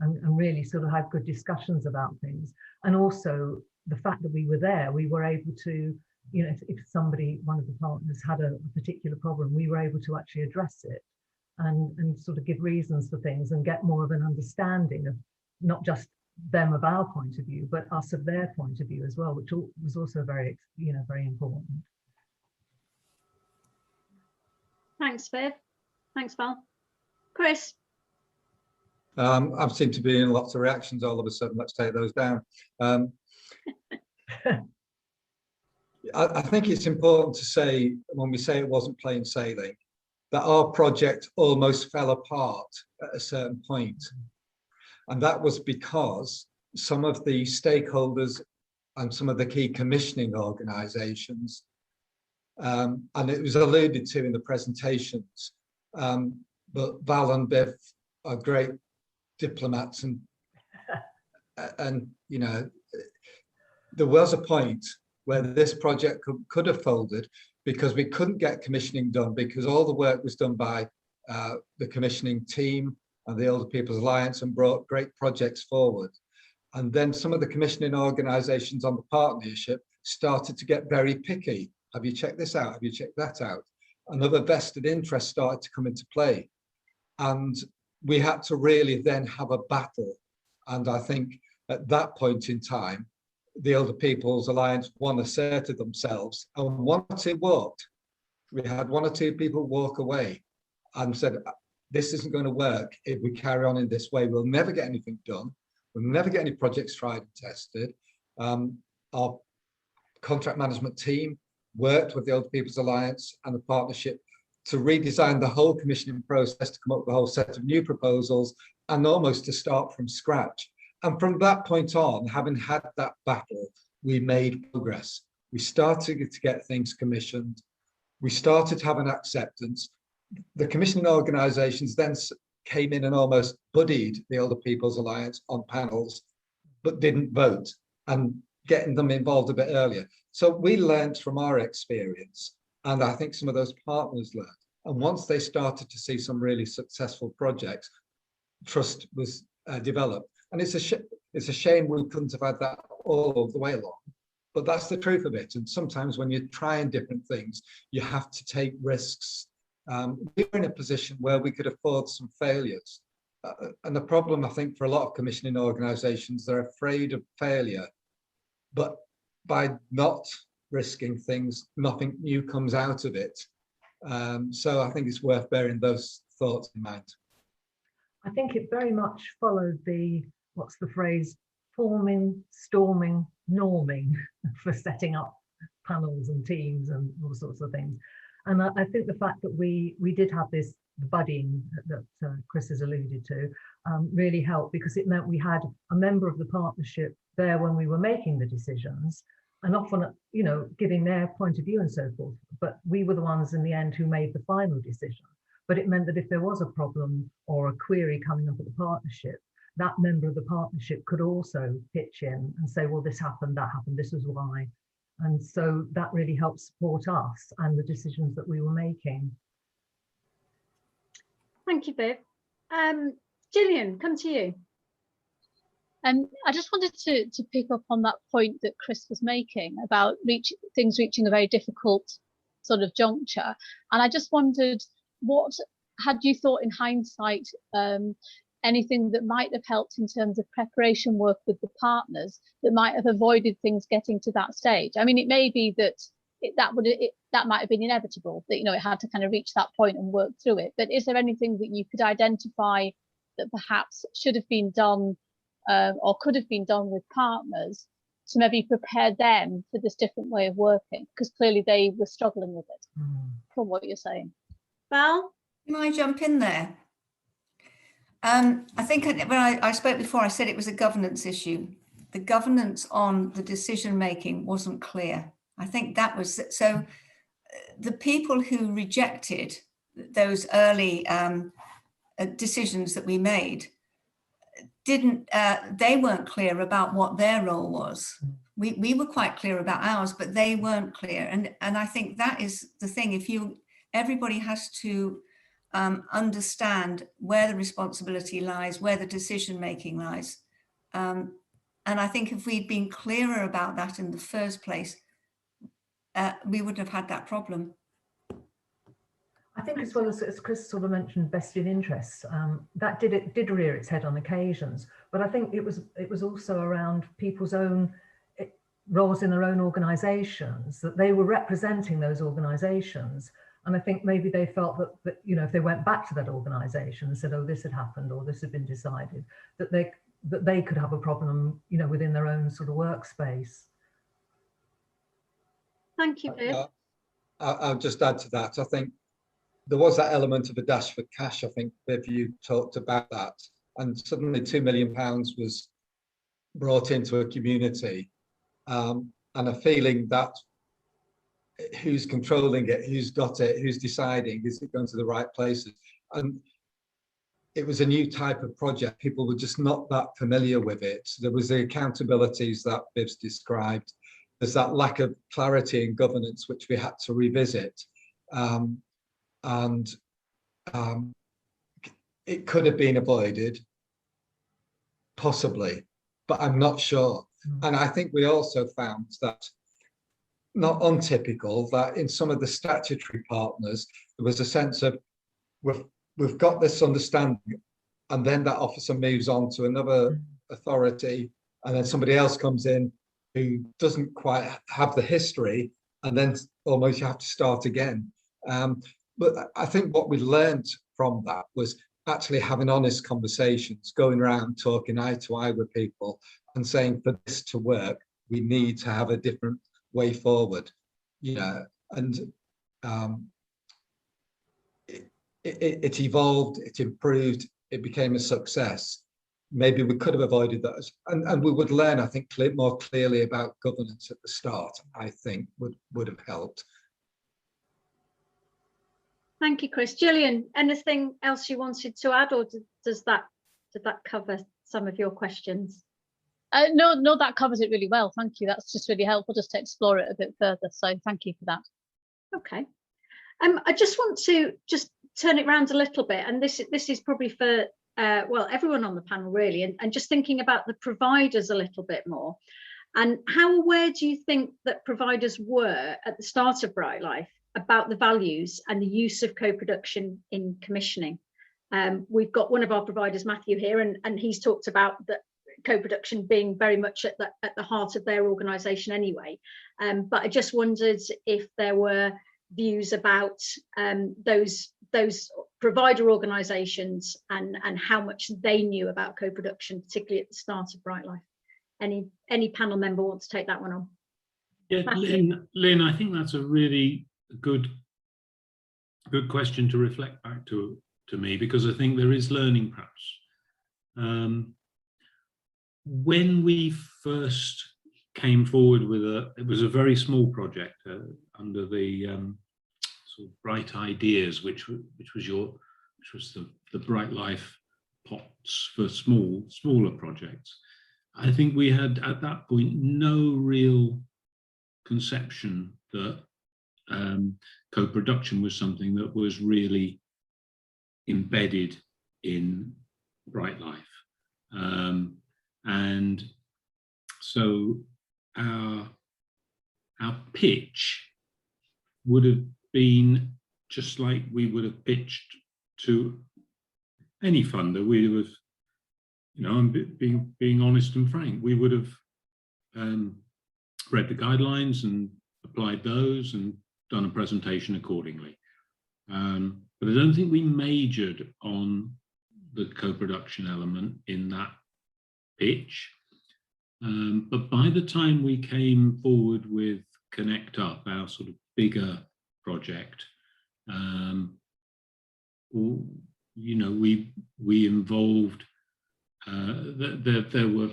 and really sort of have good discussions about things. And also the fact that we were there, we were able to, you know, if one of the partners had a particular problem, we were able to actually address it and sort of give reasons for things and get more of an understanding of not just them of our point of view, but us of their point of view as well, which was also very, you know, very important. Thanks, Viv. Thanks, Val. Chris? I seem to be in lots of reactions all of a sudden. Let's take those down. I think it's important to say, when we say it wasn't plain sailing, that our project almost fell apart at a certain point. And that was because some of the stakeholders and some of the key commissioning organisations, and it was alluded to in the presentations, but Val and Biff are great diplomats, and you know, there was a point where this project could have folded because we couldn't get commissioning done, because all the work was done by the commissioning team and the Older People's Alliance, and brought great projects forward. And then some of the commissioning organisations on the partnership started to get very picky. Have you checked this out? Have you checked that out? Another vested interest started to come into play. And we had to really then have a battle. And I think at that point in time, the Older People's Alliance, one, asserted themselves, and 1 or 2 walked. We had 1 or 2 people walk away and said, this isn't going to work if we carry on in this way. We'll never get anything done. We'll never get any projects tried and tested. Our contract management team worked with the Older People's Alliance and the partnership to redesign the whole commissioning process, to come up with a whole set of new proposals, and almost to start from scratch. And from that point on, having had that battle, we made progress. We started to get things commissioned. We started to have an acceptance. The commissioning organisations then came in and almost buddied the Older People's Alliance on panels, but didn't vote, and getting them involved a bit earlier. So we learned from our experience, and I think some of those partners learned. And once they started to see some really successful projects, trust was developed. And it's a shame we couldn't have had that all the way along, but that's the truth of it. And sometimes when you're trying different things, you have to take risks. We were in a position where we could afford some failures. And the problem, I think, for a lot of commissioning organisations, they're afraid of failure. But by not risking things, nothing new comes out of it. So I think it's worth bearing those thoughts in mind. I think it very much followed the, what's the phrase, forming, storming, norming for setting up panels and teams and all sorts of things. And I think the fact that we did have this buddying that Chris has alluded to really helped, because it meant we had a member of the partnership there when we were making the decisions, and often, you know, giving their point of view and so forth. But we were the ones in the end who made the final decision. but it meant that if there was a problem or a query coming up at the partnership, that member of the partnership could also pitch in and say, well, this happened, that happened, this was why. And so that really helped support us and the decisions that we were making. Thank you, Viv. Gillian, come to you. I just wanted to pick up on that point that Chris was making about things reaching a very difficult sort of juncture. And I just wondered, what had you thought in hindsight, anything that might have helped in terms of preparation work with the partners that might have avoided things getting to that stage? I mean, it may be that that might have been inevitable, that, you know, it had to kind of reach that point and work through it. But is there anything that you could identify that perhaps should have been done or could have been done with partners to maybe prepare them for this different way of working? Because clearly they were struggling with it, from what you're saying. Val? Can I jump in there? I think when I spoke before, I said it was a governance issue. The governance on the decision making wasn't clear. I think that was so. The people who rejected those early decisions that we made they weren't clear about what their role was. We were quite clear about ours, but they weren't clear. And I think that is the thing. Everybody has to understand where the responsibility lies, where the decision making lies. And I think if we'd been clearer about that in the first place, we wouldn't have had that problem. I think, as well as Chris sort of mentioned, vested interests, that did rear its head on occasions. But I think it was also around people's own roles in their own organisations, that they were representing those organisations. And I think maybe they felt that you know, if they went back to that organisation and said, oh, this had happened or this had been decided, that they could have a problem, you know, within their own sort of workspace. Thank you, Viv. I'll just add to that. I think there was that element of a dash for cash. I think, Viv, you talked about that. And suddenly £2 million was brought into a community, and a feeling that who's controlling it, who's got it, who's deciding, is it going to the right places? And it was a new type of project. People were just not that familiar with it. There was the accountabilities that Viv's described. There's that lack of clarity in governance, which we had to revisit. It could have been avoided, possibly, but I'm not sure. And I think we also found that, not untypical, that in some of the statutory partners, there was a sense of, we've got this understanding, and then that officer moves on to another authority, and then somebody else comes in who doesn't quite have the history, and then almost you have to start again. But I think what we learned from that was actually having honest conversations, going around talking eye to eye with people and saying, for this to work, we need to have a different way forward, you know. And it evolved, it improved, it became a success. Maybe we could have avoided those, and we would learn, I think, more clearly about governance at the start. I think would have helped. Thank you, Chris. Gillian, anything else you wanted to add, or did that cover some of your questions? No, that covers it really well. Thank you. That's just really helpful just to explore it a bit further. So thank you for that. Okay. I just want to turn it around a little bit, and this is probably for well, everyone on the panel really, and just thinking about the providers a little bit more. And how aware do you think that providers were at the start of Brightlife about the values and the use of co-production in commissioning? We've got one of our providers, Matthew, here, and he's talked about that co-production being very much at the heart of their organisation anyway. But I just wondered if there were views about those provider organisations and how much they knew about co-production, particularly at the start of Brightlife. Any panel member wants to take that one on? Yeah, Lynn, I think that's a really good question to reflect back to me, because I think there is learning perhaps. When we first came forward with it was a very small project under the sort of Bright Ideas, which was the Bright Life pots for smaller projects. I think we had at that point no real conception that co-production was something that was really embedded in Bright Life, and so our pitch would have been just like we would have pitched to any funder. We would have, you know, I'm being honest and frank, we would have read the guidelines and applied those and done a presentation accordingly. But I don't think we majored on the co-production element in that pitch. But by the time we came forward with Connect Up, our sort of bigger project, you know, we involved, there were,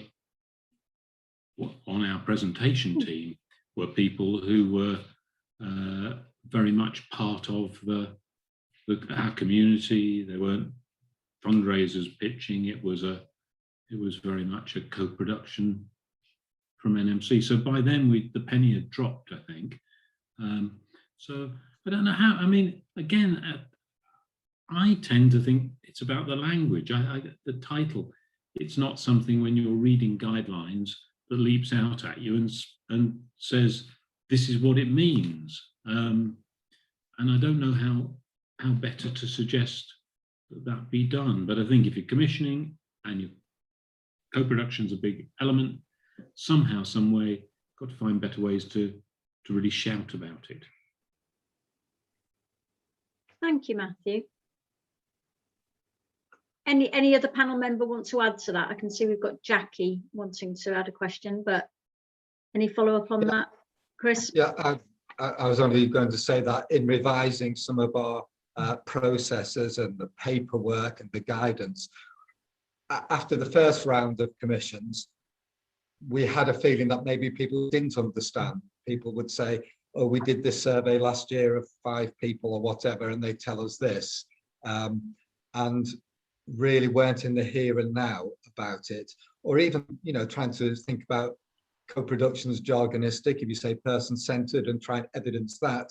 on our presentation team, were people who were very much part of our community. They weren't fundraisers pitching, it was very much a co-production from NMC. So by then the penny had dropped, I think. So I don't know how, I mean, again, I tend to think it's about the language. The title, it's not something when you're reading guidelines that leaps out at you and says, this is what it means. And I don't know how better to suggest that be done. But I think if you're commissioning and your co-production's a big element, somehow, some way, got to find better ways to really shout about it. Thank you, Matthew. Any other panel member want to add to that? I can see we've got Jackie wanting to add a question, but any follow up on that, Chris? Yeah, I was only going to say that in revising some of our processes and the paperwork and the guidance, after the first round of commissions, we had a feeling that maybe people didn't understand. People would say, oh, we did this survey last year of 5 people or whatever, and they tell us this. And really weren't in the here and now about it, or even, you know, trying to think about co-production as jargonistic. If you say person-centered and try and evidence that,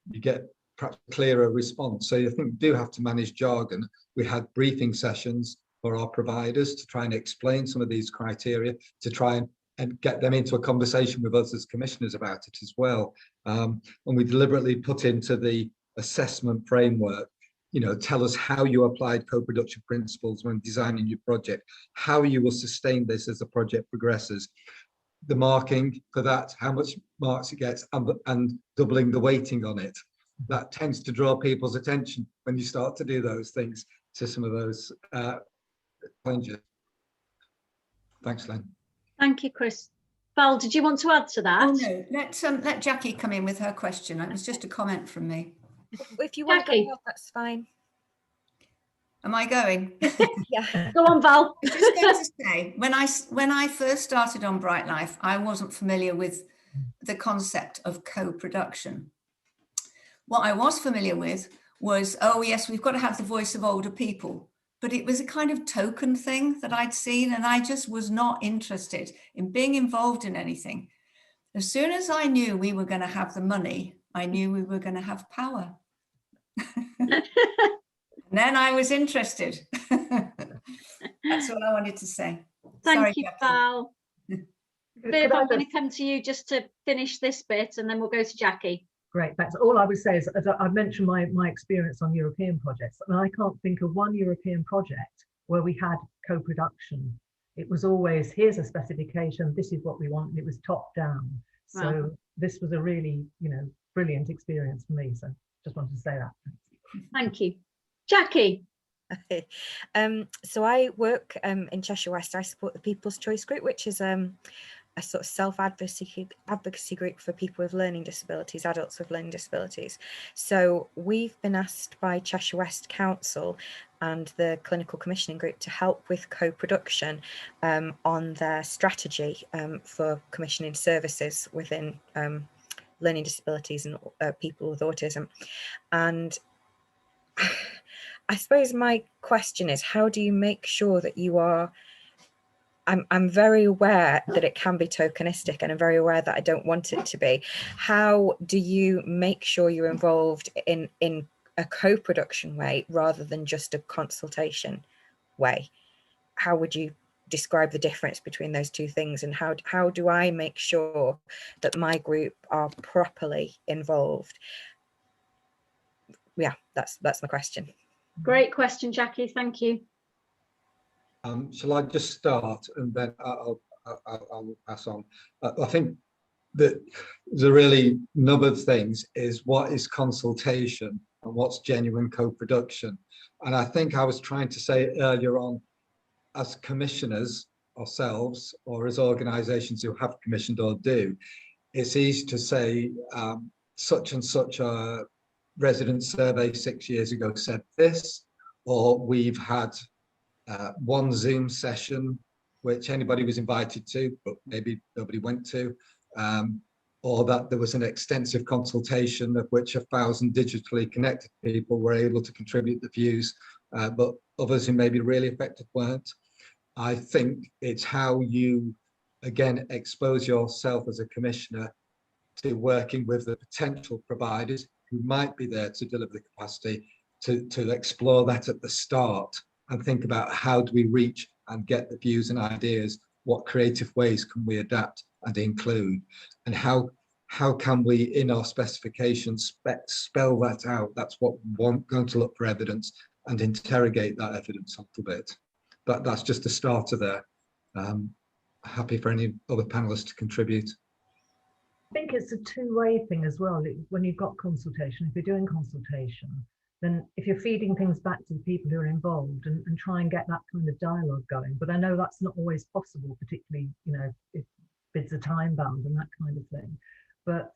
you get perhaps a clearer response. So I think we do have to manage jargon. We had briefing sessions for our providers to try and explain some of these criteria, to try and get them into a conversation with us as commissioners about it as well. And we deliberately put into the assessment framework, you know, tell us how you applied co-production principles when designing your project, how you will sustain this as the project progresses, the marking for that, how much marks it gets, and doubling the weighting on it. That tends to draw people's attention when you start to do those things to some of those challenges. Thanks, Len. Thank you, Chris. Val, did you want to add to that? Oh, no, let Jackie come in with her question. It was just a comment from me. If you want to go, that's fine. Am I going? Yeah. Go on, Val. I was just going to say, when I first started on Bright Life, I wasn't familiar with the concept of co-production. What I was familiar with was, oh yes, we've got to have the voice of older people. But it was a kind of token thing that I'd seen, and I just was not interested in being involved in anything. As soon as I knew we were going to have the money, I knew we were going to have power. And then I was interested. That's all I wanted to say. Thank you, Val. Viv, I'm going to come to you just to finish this bit, and then we'll go to Jackie. Great, thanks. All I would say is, as I've mentioned my experience on European projects, and I can't think of one European project where we had co-production. It was always, here's a specification, this is what we want, and it was top down. So wow. This was a really, brilliant experience for me. So just wanted to say that. Thank you. Jackie. So I work in Cheshire West. I support the People's Choice Group, which is a sort of self-advocacy group for people with learning disabilities, adults with learning disabilities. So we've been asked by Cheshire West Council and the Clinical Commissioning Group to help with co-production on their strategy for commissioning services within learning disabilities and people with autism. And I suppose my question is, how do you make sure that you are, I'm very aware that it can be tokenistic, and I'm very aware that I don't want it to be. How do you make sure you're involved in a co-production way rather than just a consultation way? How would you describe the difference between those two things, and how do I make sure that my group are properly involved? Yeah, that's my question. Great question, Jackie. Thank you. Shall I just start and then I'll pass on? I think that the really nub of things is what is consultation and what's genuine co-production. And I think I was trying to say earlier on, as commissioners ourselves, or as organisations who have commissioned or do, it's easy to say such and such a resident survey 6 years ago said this, or we've had one Zoom session which anybody was invited to, but maybe nobody went to, or that there was an extensive consultation of which 1,000 digitally connected people were able to contribute the views, but others who may be really affected weren't. I think it's how you, again, expose yourself as a commissioner to working with the potential providers who might be there to deliver the capacity, to explore that at the start and think about how do we reach and get the views and ideas, what creative ways can we adapt and include, and how can we in our specifications spell that out. That's what we're going to look for evidence and interrogate that evidence a little bit. But that's just a starter there. Happy for any other panelists to contribute. I think it's a two-way thing as well. When you've got consultation, if you're doing consultation, then if you're feeding things back to the people who are involved and try and get that kind of dialogue going. But I know that's not always possible, particularly, you know, if bids are time bound and that kind of thing. But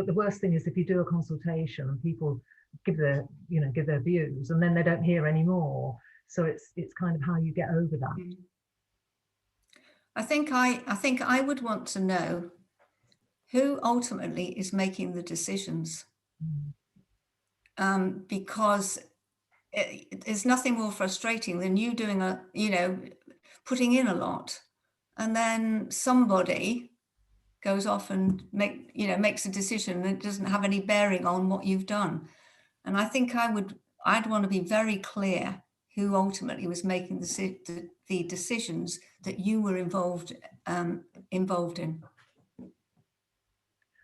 the worst thing is if you do a consultation and people give their views and then they don't hear any more. So it's kind of how you get over that. I think I would want to know who ultimately is making the decisions, because there's nothing more frustrating than you doing putting in a lot, and then somebody goes off and makes a decision that doesn't have any bearing on what you've done. And I think I'd want to be very clear who ultimately was making the decisions that you were involved in.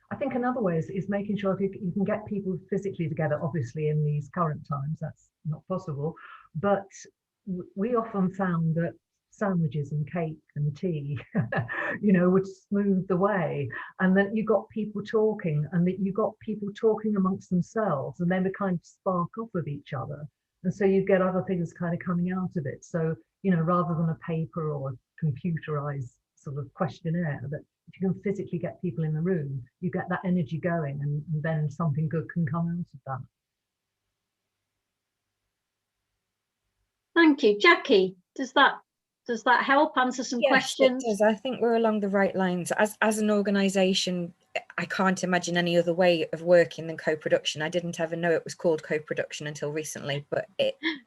I think another way is making sure if you can get people physically together. Obviously, in these current times, that's not possible. But we often found that sandwiches and cake and tea, would smooth the way, and then you got people talking, and that you got people talking amongst themselves, and then we kind of spark off of each other, and so you get other things kind of coming out of it. So rather than a paper or a computerized sort of questionnaire, that if you can physically get people in the room, you get that energy going, and then something good can come out of that. Thank you. Jackie, does that help answer some questions? It does. I think we're along the right lines. As an organisation, I can't imagine any other way of working than co-production. I didn't ever know it was called co-production until recently, but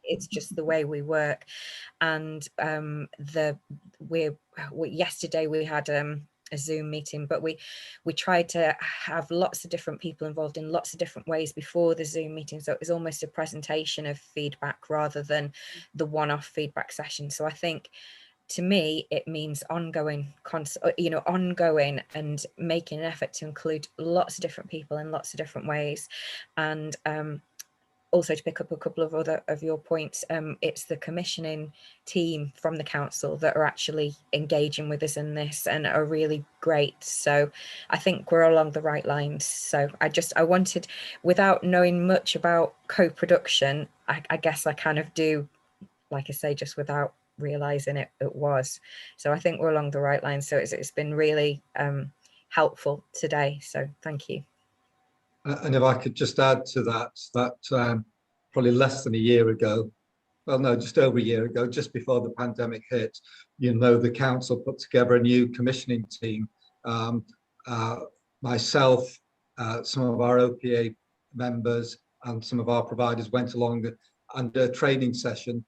it's just the way we work. And yesterday we had a Zoom meeting, but we tried to have lots of different people involved in lots of different ways before the Zoom meeting, so it was almost a presentation of feedback rather than the one-off feedback session. So I think, to me, it means ongoing and making an effort to include lots of different people in lots of different ways. And also, to pick up a couple of other of your points, it's the commissioning team from the council that are actually engaging with us in this and are really great. So I think we're along the right lines. So I wanted, without knowing much about co-production, I guess I kind of do, like I say, just without realizing it was. So I think we're along the right lines. So it's been really helpful today. So thank you. And if I could just add to that probably less than a year ago, well, no, just over a year ago, just before the pandemic hit, the council put together a new commissioning team. Myself, some of our OPA members and some of our providers went along and a training session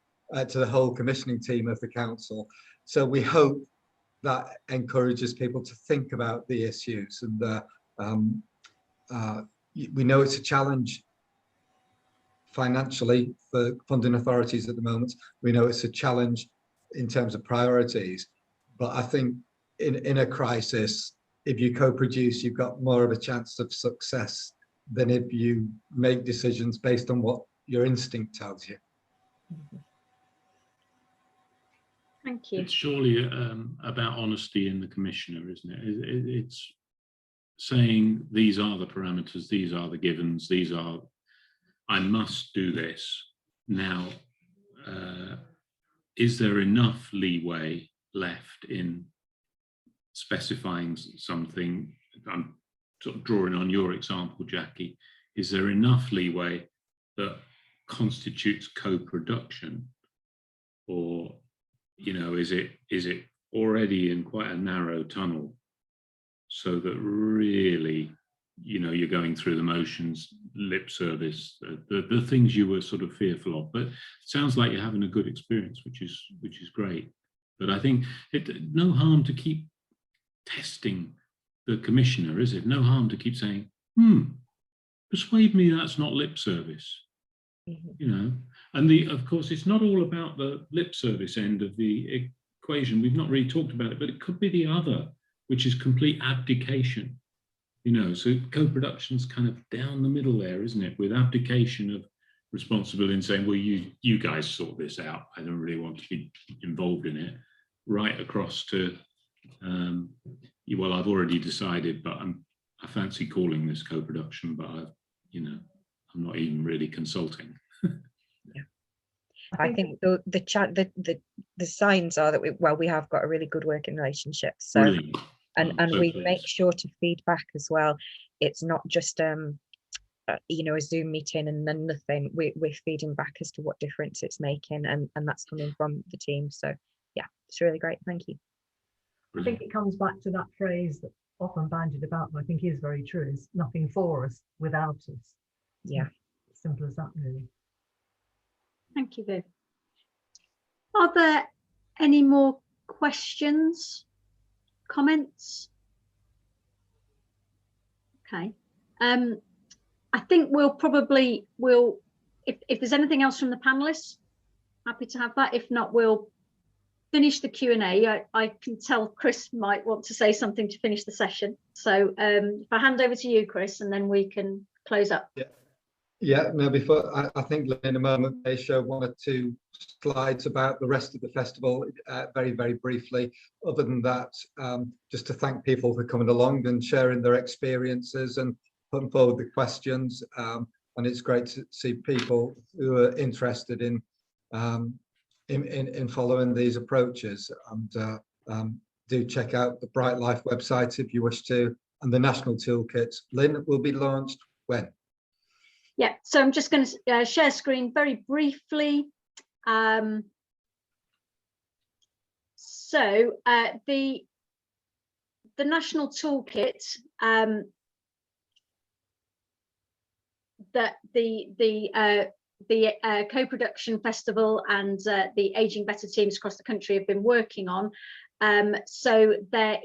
to the whole commissioning team of the council. So we hope that encourages people to think about the issues. And we know it's a challenge financially for funding authorities at the moment. We know it's a challenge in terms of priorities, but I think in a crisis, if you co-produce, you've got more of a chance of success than if you make decisions based on what your instinct tells you. Thank you. It's surely about honesty in the commissioner, isn't it? It's saying these are the parameters, these are the givens, these are, I must do this. Now, is there enough leeway left in specifying something? I'm sort of drawing on your example, Jackie. Is there enough leeway that constitutes co-production, or is it already in quite a narrow tunnel, so that really you're going through the motions, lip service, the things you were sort of fearful of? But it sounds like you're having a good experience, which is great. But I think no harm to keep testing the commissioner, is it? No harm to keep saying, persuade me that's not lip service. And of course, it's not all about the lip service end of the equation. We've not really talked about it, but it could be the other, which is complete abdication. So co-production's kind of down the middle there, isn't it? With abdication of responsibility and saying, well, you guys sort this out. I don't really want to be involved in it. Right across to, well, I've already decided, but I fancy calling this co-production, but I'm not even really consulting. Yeah, I think the signs are that we have got a really good working relationship. So. Brilliant. And so we make sure to feed back as well. It's not just a Zoom meeting and then nothing. We're feeding back as to what difference it's making, and that's coming from the team. So yeah, it's really great. Thank you. I think it comes back to that phrase that often bandied about, but I think is very true, is nothing for us without us. Yeah. Simple as that, really. Thank you, Viv. Are there any more questions? Comments? Okay. I think we'll if there's anything else from the panelists, happy to have that. If not, we'll finish the Q&A. I can tell Chris might want to say something to finish the session. So if I hand over to you, Chris, and then we can close up. Yeah, no, before I think in a moment they show one or two slides about the rest of the festival very, very briefly. Other than that, just to thank people for coming along and sharing their experiences and putting forward the questions. And it's great to see people who are interested in following these approaches. And do check out the Brightlife website if you wish to, and the national toolkit. Lynn, will be launched when? Yeah, so I'm just going to share screen very briefly. So the national toolkit that the co-production festival and the Aging Better teams across the country have been working on. So I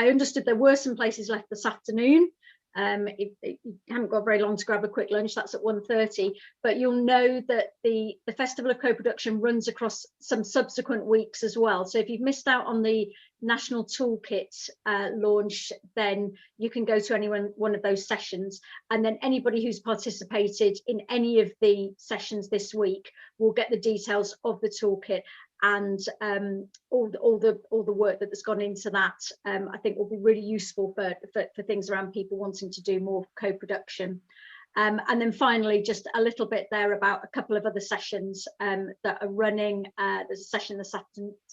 understood there were some places left this afternoon. You haven't got very long to grab a quick lunch, that's at 1:30, but you'll know that the Festival of Co-Production runs across some subsequent weeks as well. So if you've missed out on the National Toolkit launch, then you can go to one of those sessions, and then anybody who's participated in any of the sessions this week will get the details of the toolkit. And all the work that's gone into that, I think will be really useful for things around people wanting to do more co-production. And then finally, just a little bit there about a couple of other sessions that are running. There's a session this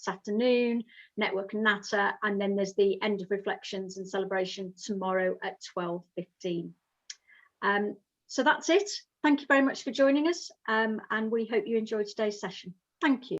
afternoon, Network and Natter, and then there's the End of Reflections and Celebration tomorrow at 12:15. So that's it. Thank you very much for joining us, and we hope you enjoyed today's session. Thank you.